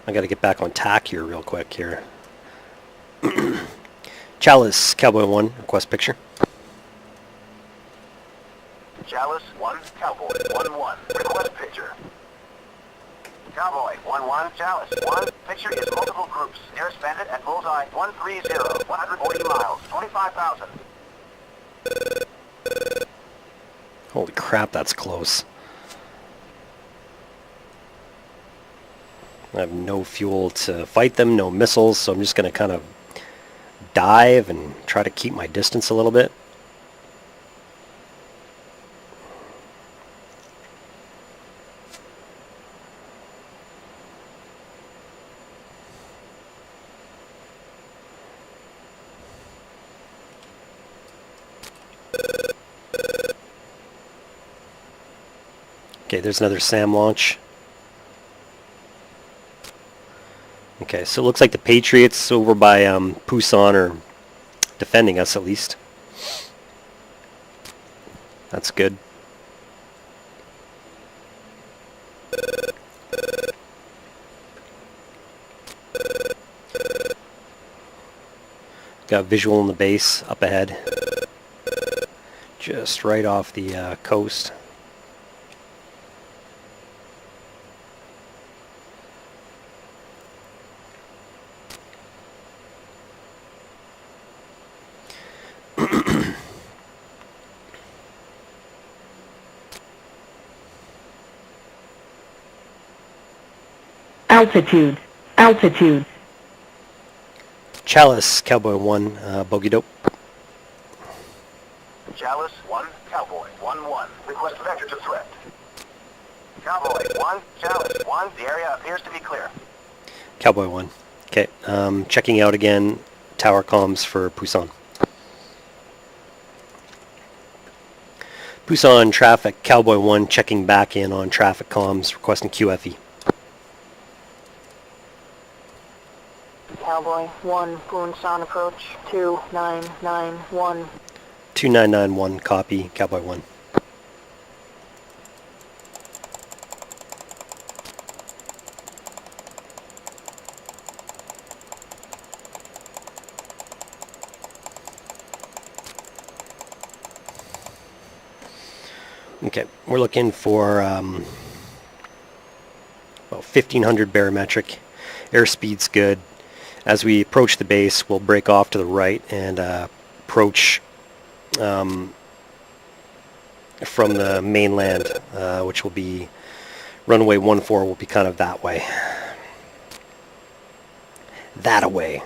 I got to get back on tack here real quick here. Chalice, Cowboy 1, request picture. Chalice 1, Cowboy 1-1, request picture. Cowboy 1-1, Chalice 1, picture is multiple groups. Air suspended at bullseye 130, 140 miles, 25,000. Holy crap, that's close. I have no fuel to fight them, no missiles, so I'm just going to kind of dive and try to keep my distance a little bit. Okay, there's another SAM launch. Okay, so it looks like the Patriots over by Busan are defending us at least. That's good. Got visual on the base up ahead. Just right off the coast. Altitude, altitude. Chalice, Cowboy 1, bogey dope. Chalice 1, Cowboy 1-1, request vector to threat. Cowboy 1, Chalice 1, the area appears to be clear. Cowboy 1. Okay, checking out again, tower comms for Busan. Busan traffic, Cowboy 1 checking back in on traffic comms, requesting QFE. Cowboy 1, Busan approach, 2991. 2991, copy, Cowboy 1. Okay, we're looking for about 1500 barometric. Airspeed's good. As we approach the base, we'll break off to the right and approach from the mainland, which will be runway 14 will be kind of that way. That-a-way.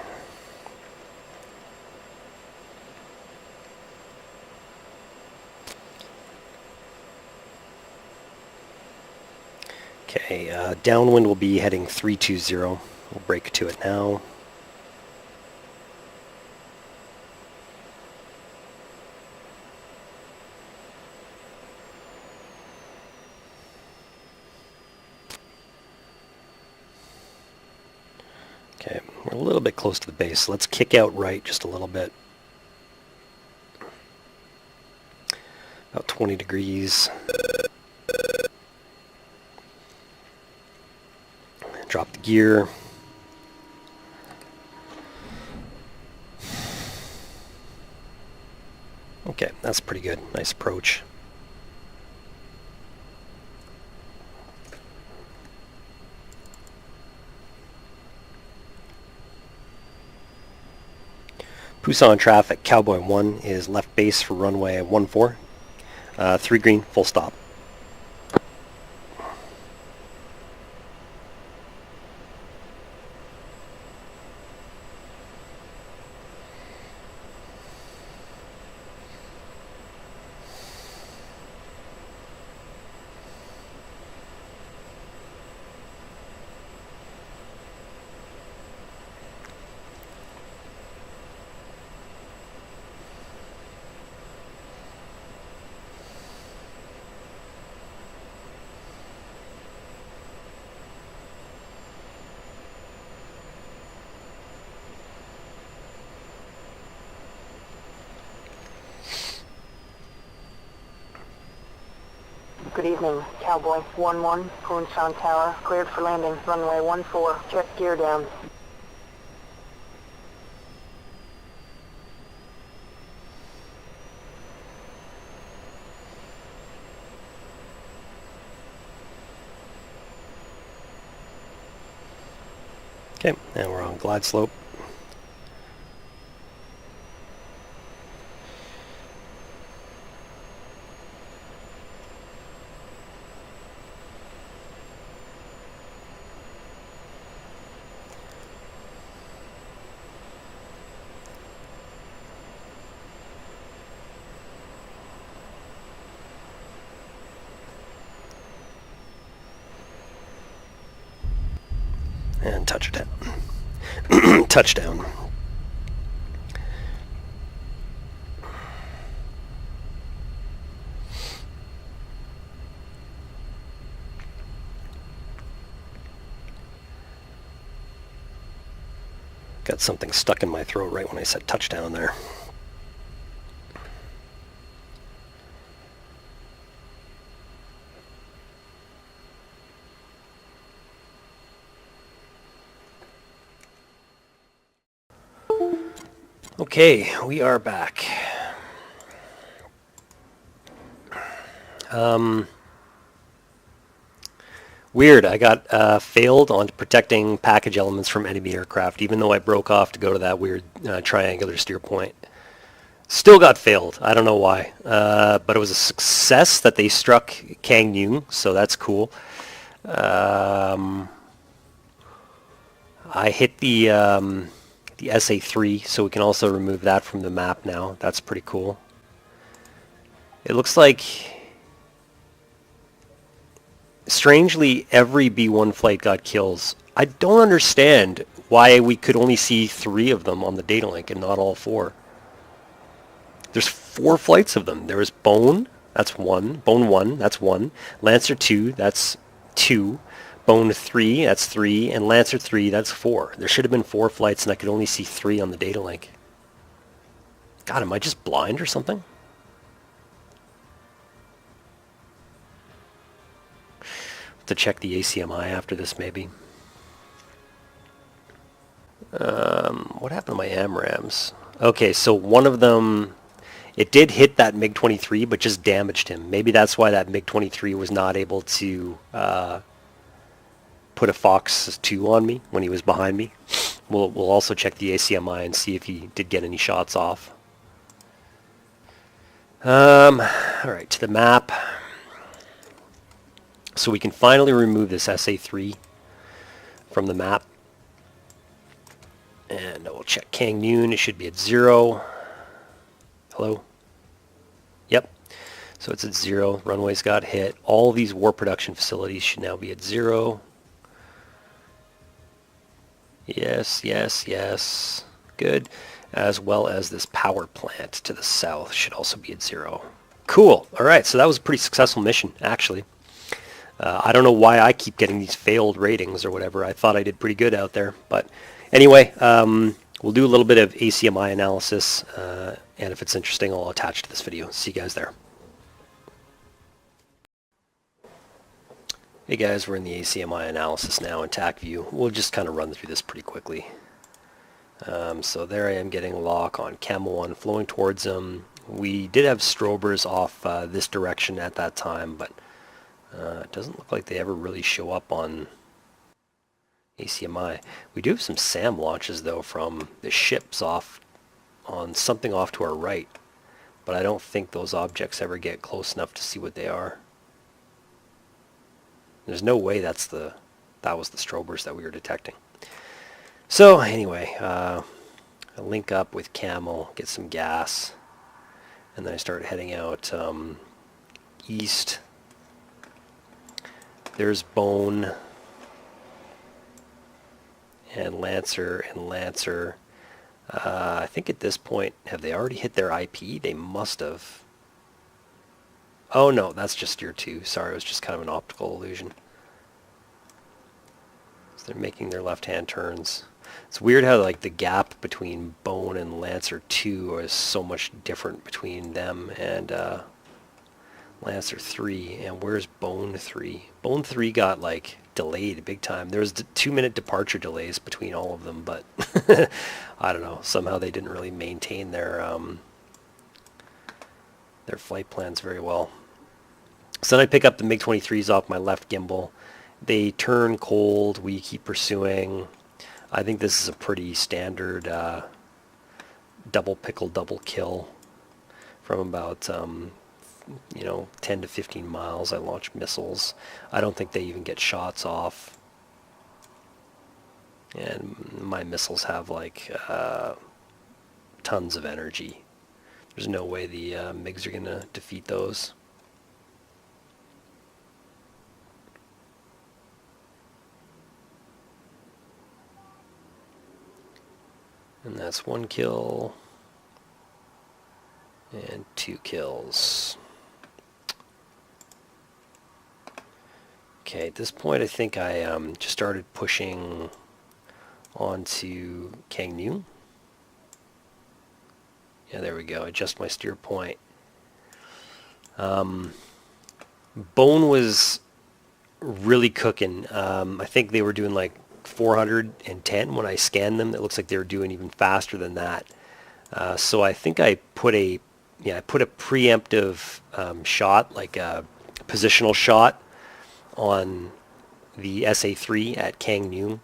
Okay, downwind will be heading 320. We'll brake to it now. Okay, we're a little bit close to the base, so let's kick out right just a little bit. About 20 degrees. Drop the gear. Okay, that's pretty good. Nice approach. Busan traffic, Cowboy 1 is left base for runway 14. 3 green, full stop. Good evening, Cowboy 1-1, Poonsan Tower, cleared for landing, runway 14, check gear down. Okay, and we're on glide slope. And touchdown. Touchdown. Got something stuck in my throat right when I said touchdown there. Okay, we are back. Weird, I got failed on protecting package elements from enemy aircraft, even though I broke off to go to that weird triangular steer point. Still got failed. I don't know why. But it was a success that they struck Kangnung, so that's cool. I hit the SA3, so we can also remove that from the map now. That's pretty cool. It looks like, strangely, every B-1 flight got kills. I don't understand why we could only see 3 of them on the data link and not all 4. There's 4 flights of them. There was Bone, that's 1. Bone 1, that's 1. Lancer 2, that's 2. Bone 3, that's 3. And Lancer 3, that's 4. There should have been 4 flights and I could only see 3 on the data link. God, am I just blind or something? To check the ACMI after this, maybe. What happened to my AMRAAMs? Okay, so one of them, it did hit that MiG-23, but just damaged him. Maybe that's why that MiG-23 was not able to put a Fox 2 on me when he was behind me. We'll also check the ACMI and see if he did get any shots off. All right, to the map. So we can finally remove this SA3 from the map. And we'll check Kangnung. It should be at 0. Hello? Yep. So it's at 0. Runways got hit. All these war production facilities should now be at 0. Yes, yes, yes. Good. As well as this power plant to the south should also be at 0. Cool. All right, so that was a pretty successful mission, actually. I don't know why I keep getting these failed ratings or whatever. I thought I did pretty good out there. But anyway, we'll do a little bit of ACMI analysis, and if it's interesting, I'll attach to this video. See you guys there. Hey guys, we're in the ACMI analysis now in TAC view. We'll just kind of run through this pretty quickly. So there I am getting lock on Camo 1 flowing towards him. We did have strobers off this direction at that time, but it doesn't look like they ever really show up on ACMI. We do have some SAM launches though from the ships off on something off to our right, but I don't think those objects ever get close enough to see what they are. There's no way that was the strobers that we were detecting. So anyway, I link up with Camel, get some gas, and then I start heading out east. There's Bone and Lancer and Lancer. I think at this point, have they already hit their IP? They must have. Oh no, that's just Steer 2. Sorry, it was just kind of an optical illusion. So they're making their left-hand turns. It's weird how like the gap between Bone and Lancer 2 is so much different between them and Lancer 3. And where's Bone 3? Bone 3 got like delayed big time. There was 2-minute departure delays between all of them, but I don't know. Somehow they didn't really maintain their flight plans very well. So then I pick up the MiG-23s off my left gimbal. They turn cold. We keep pursuing. I think this is a pretty standard double pickle, double kill from about 10 to 15 miles. I launch missiles. I don't think they even get shots off. And my missiles have like tons of energy. There's no way the MiGs are going to defeat those. And that's 1 kill. And 2 kills. Okay, at this point I think I just started pushing onto Kangnung. Yeah, there we go. Adjust my steer point. Bone was really cooking. I think they were doing like 410 when I scanned them. It looks like they were doing even faster than that. So I think I put a preemptive shot, like a positional shot, on the SA-3 at Kangnung.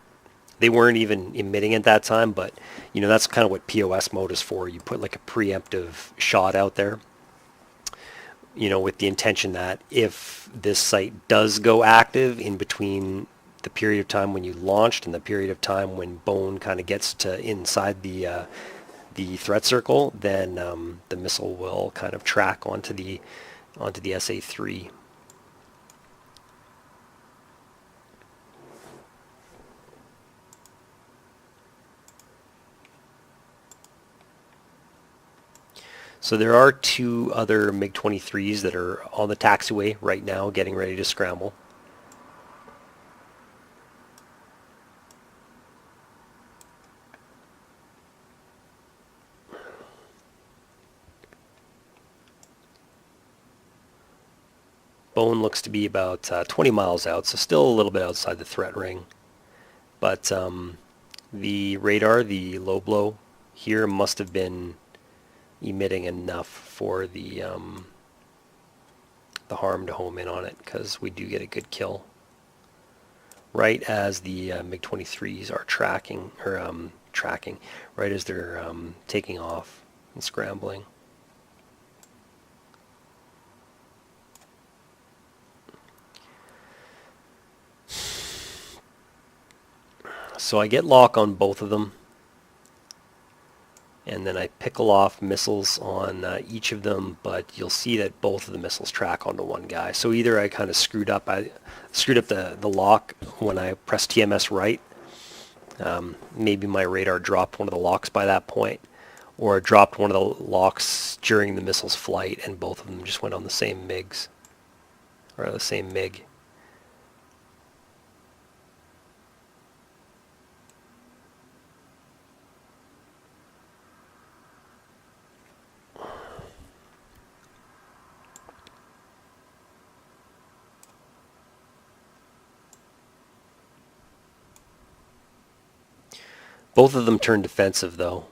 They weren't even emitting at that time, but that's kind of what POS mode is for. You put like a preemptive shot out there, with the intention that if this site does go active in between the period of time when you launched and the period of time when Bone kind of gets to inside the threat circle, then the missile will kind of track onto the SA-3. So there are 2 other MiG-23s that are on the taxiway right now getting ready to scramble. Bone looks to be about 20 miles out, so still a little bit outside the threat ring. But the radar, the low blow here, must have been emitting enough for the harm to home in on it, because we do get a good kill right as the MiG-23s are tracking, right as they're taking off and scrambling. So I get lock on both of them, and then I pickle off missiles on each of them, but you'll see that both of the missiles track onto one guy. So either I kind of screwed up the lock when I pressed TMS right. Maybe my radar dropped one of the locks by that point, or it dropped one of the locks during the missile's flight, and both of them just went on the same MiGs, or the same MiG. Both of them turned defensive though,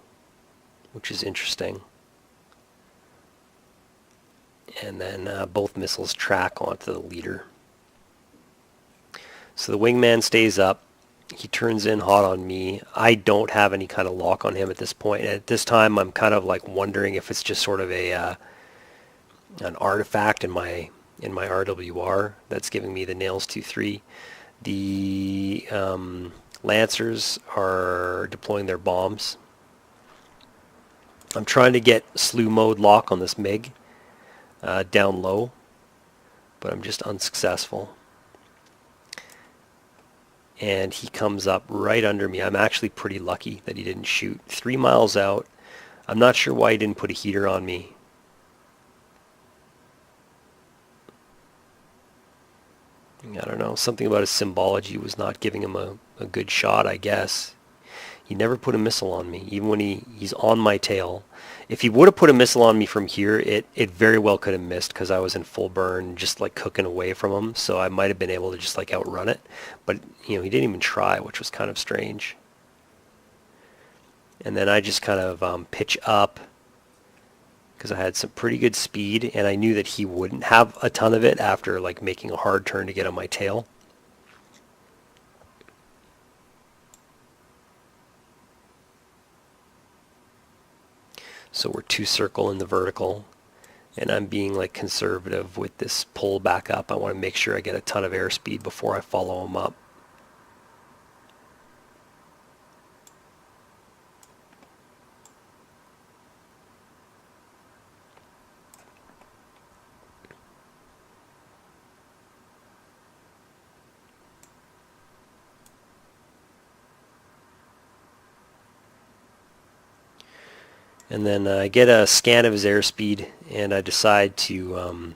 which is interesting. And then both missiles track onto the leader. So the wingman stays up. He turns in hot on me. I don't have any kind of lock on him at this point. And at this time, I'm kind of like wondering if it's just sort of an artifact in my RWR that's giving me the nails 2-3. The Lancers are deploying their bombs. I'm trying to get slew mode lock on this MiG down low, but I'm just unsuccessful. And he comes up right under me. I'm actually pretty lucky that he didn't shoot. 3 miles out. I'm not sure why he didn't put a heater on me. I don't know. Something about his symbology was not giving him a good shot, I guess. He never put a missile on me, even when he's on my tail. If he would have put a missile on me from here, it very well could have missed because I was in full burn, just like cooking away from him. So I might have been able to just like outrun it. But, you know, he didn't even try, which was kind of strange. And then I just kind of pitch up because I had some pretty good speed, and I knew that he wouldn't have a ton of it after like making a hard turn to get on my tail. So we're 2-circle in the vertical, and I'm being like conservative with this pull back up. I want to make sure I get a ton of airspeed before I follow him up. And then I get a scan of his airspeed, and I decide to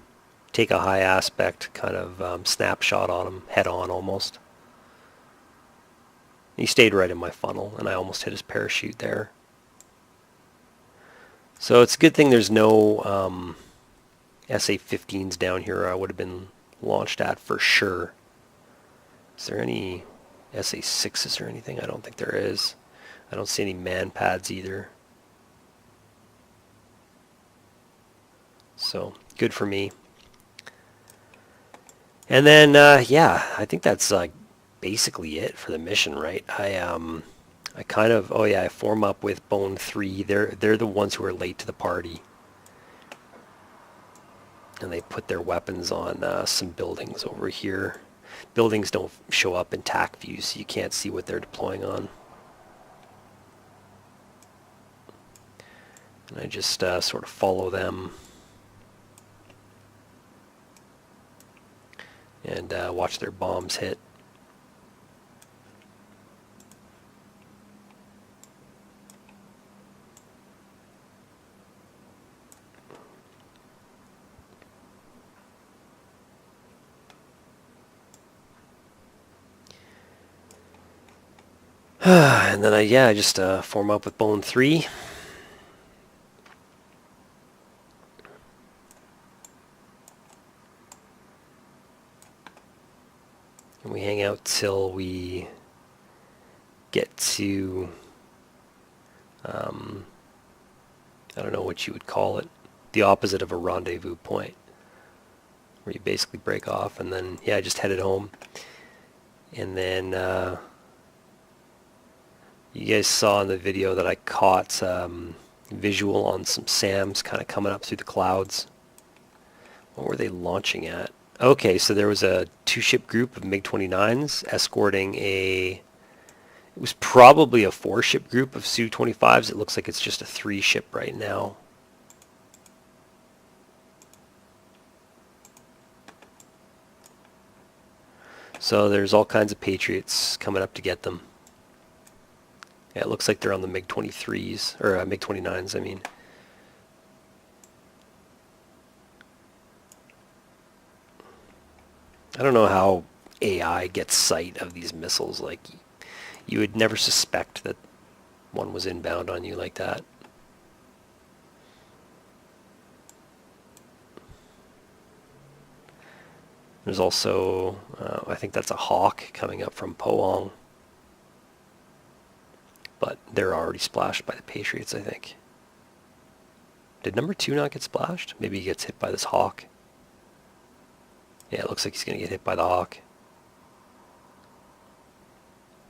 take a high aspect kind of snapshot on him, head on almost. He stayed right in my funnel, and I almost hit his parachute there. So it's a good thing there's no SA-15s down here, or I would have been launched at for sure. Is there any SA-6s or anything? I don't think there is. I don't see any man pads either. So good for me. And then yeah, I think that's basically it for the mission, right? I kind of I form up with Bone 3. They're the ones who are late to the party, and they put their weapons on some buildings over here. Buildings don't show up in TAC views, so you can't see what they're deploying on. And I just sort of follow them and watch their bombs hit. And then I just form up with Bone 3. And we hang out till we get to, I don't know what you would call it, the opposite of a rendezvous point, where you basically break off, and then, I just headed home. And then, you guys saw in the video that I caught visual on some SAMs kind of coming up through the clouds. What were they launching at? Okay, so there was a 2-ship group of MiG-29s escorting a It was probably a 4-ship group of Su-25s. It looks like it's just a 3-ship right now. So there's all kinds of Patriots coming up to get them. Yeah, it looks like they're on the MiG-23s, or MiG-29s, I mean. I don't know how AI gets sight of these missiles. Like, you would never suspect that one was inbound on you like that. There's also, I think that's a Hawk coming up from Poong. But they're already splashed by the Patriots, I think. Did number 2 not get splashed? Maybe he gets hit by this Hawk. Yeah, it looks like he's going to get hit by the Hawk.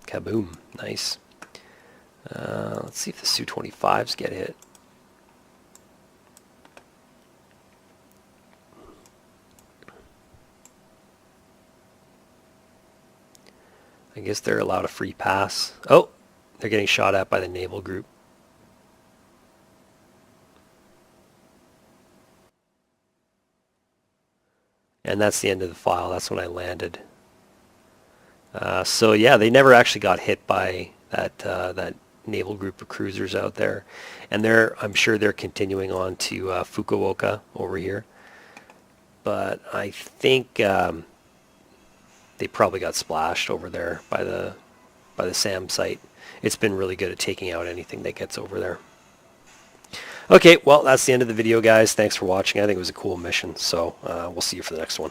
Kaboom. Nice. Let's see if the Su-25s get hit. I guess they're allowed a free pass. Oh, they're getting shot at by the naval group. And that's the end of the file. That's when I landed. So yeah, they never actually got hit by that naval group of cruisers out there, and I'm sure they're continuing on to Fukuoka over here. But I think they probably got splashed over there by the SAM site. It's been really good at taking out anything that gets over there. Okay, well, that's the end of the video, guys. Thanks for watching. I think it was a cool mission, so we'll see you for the next one.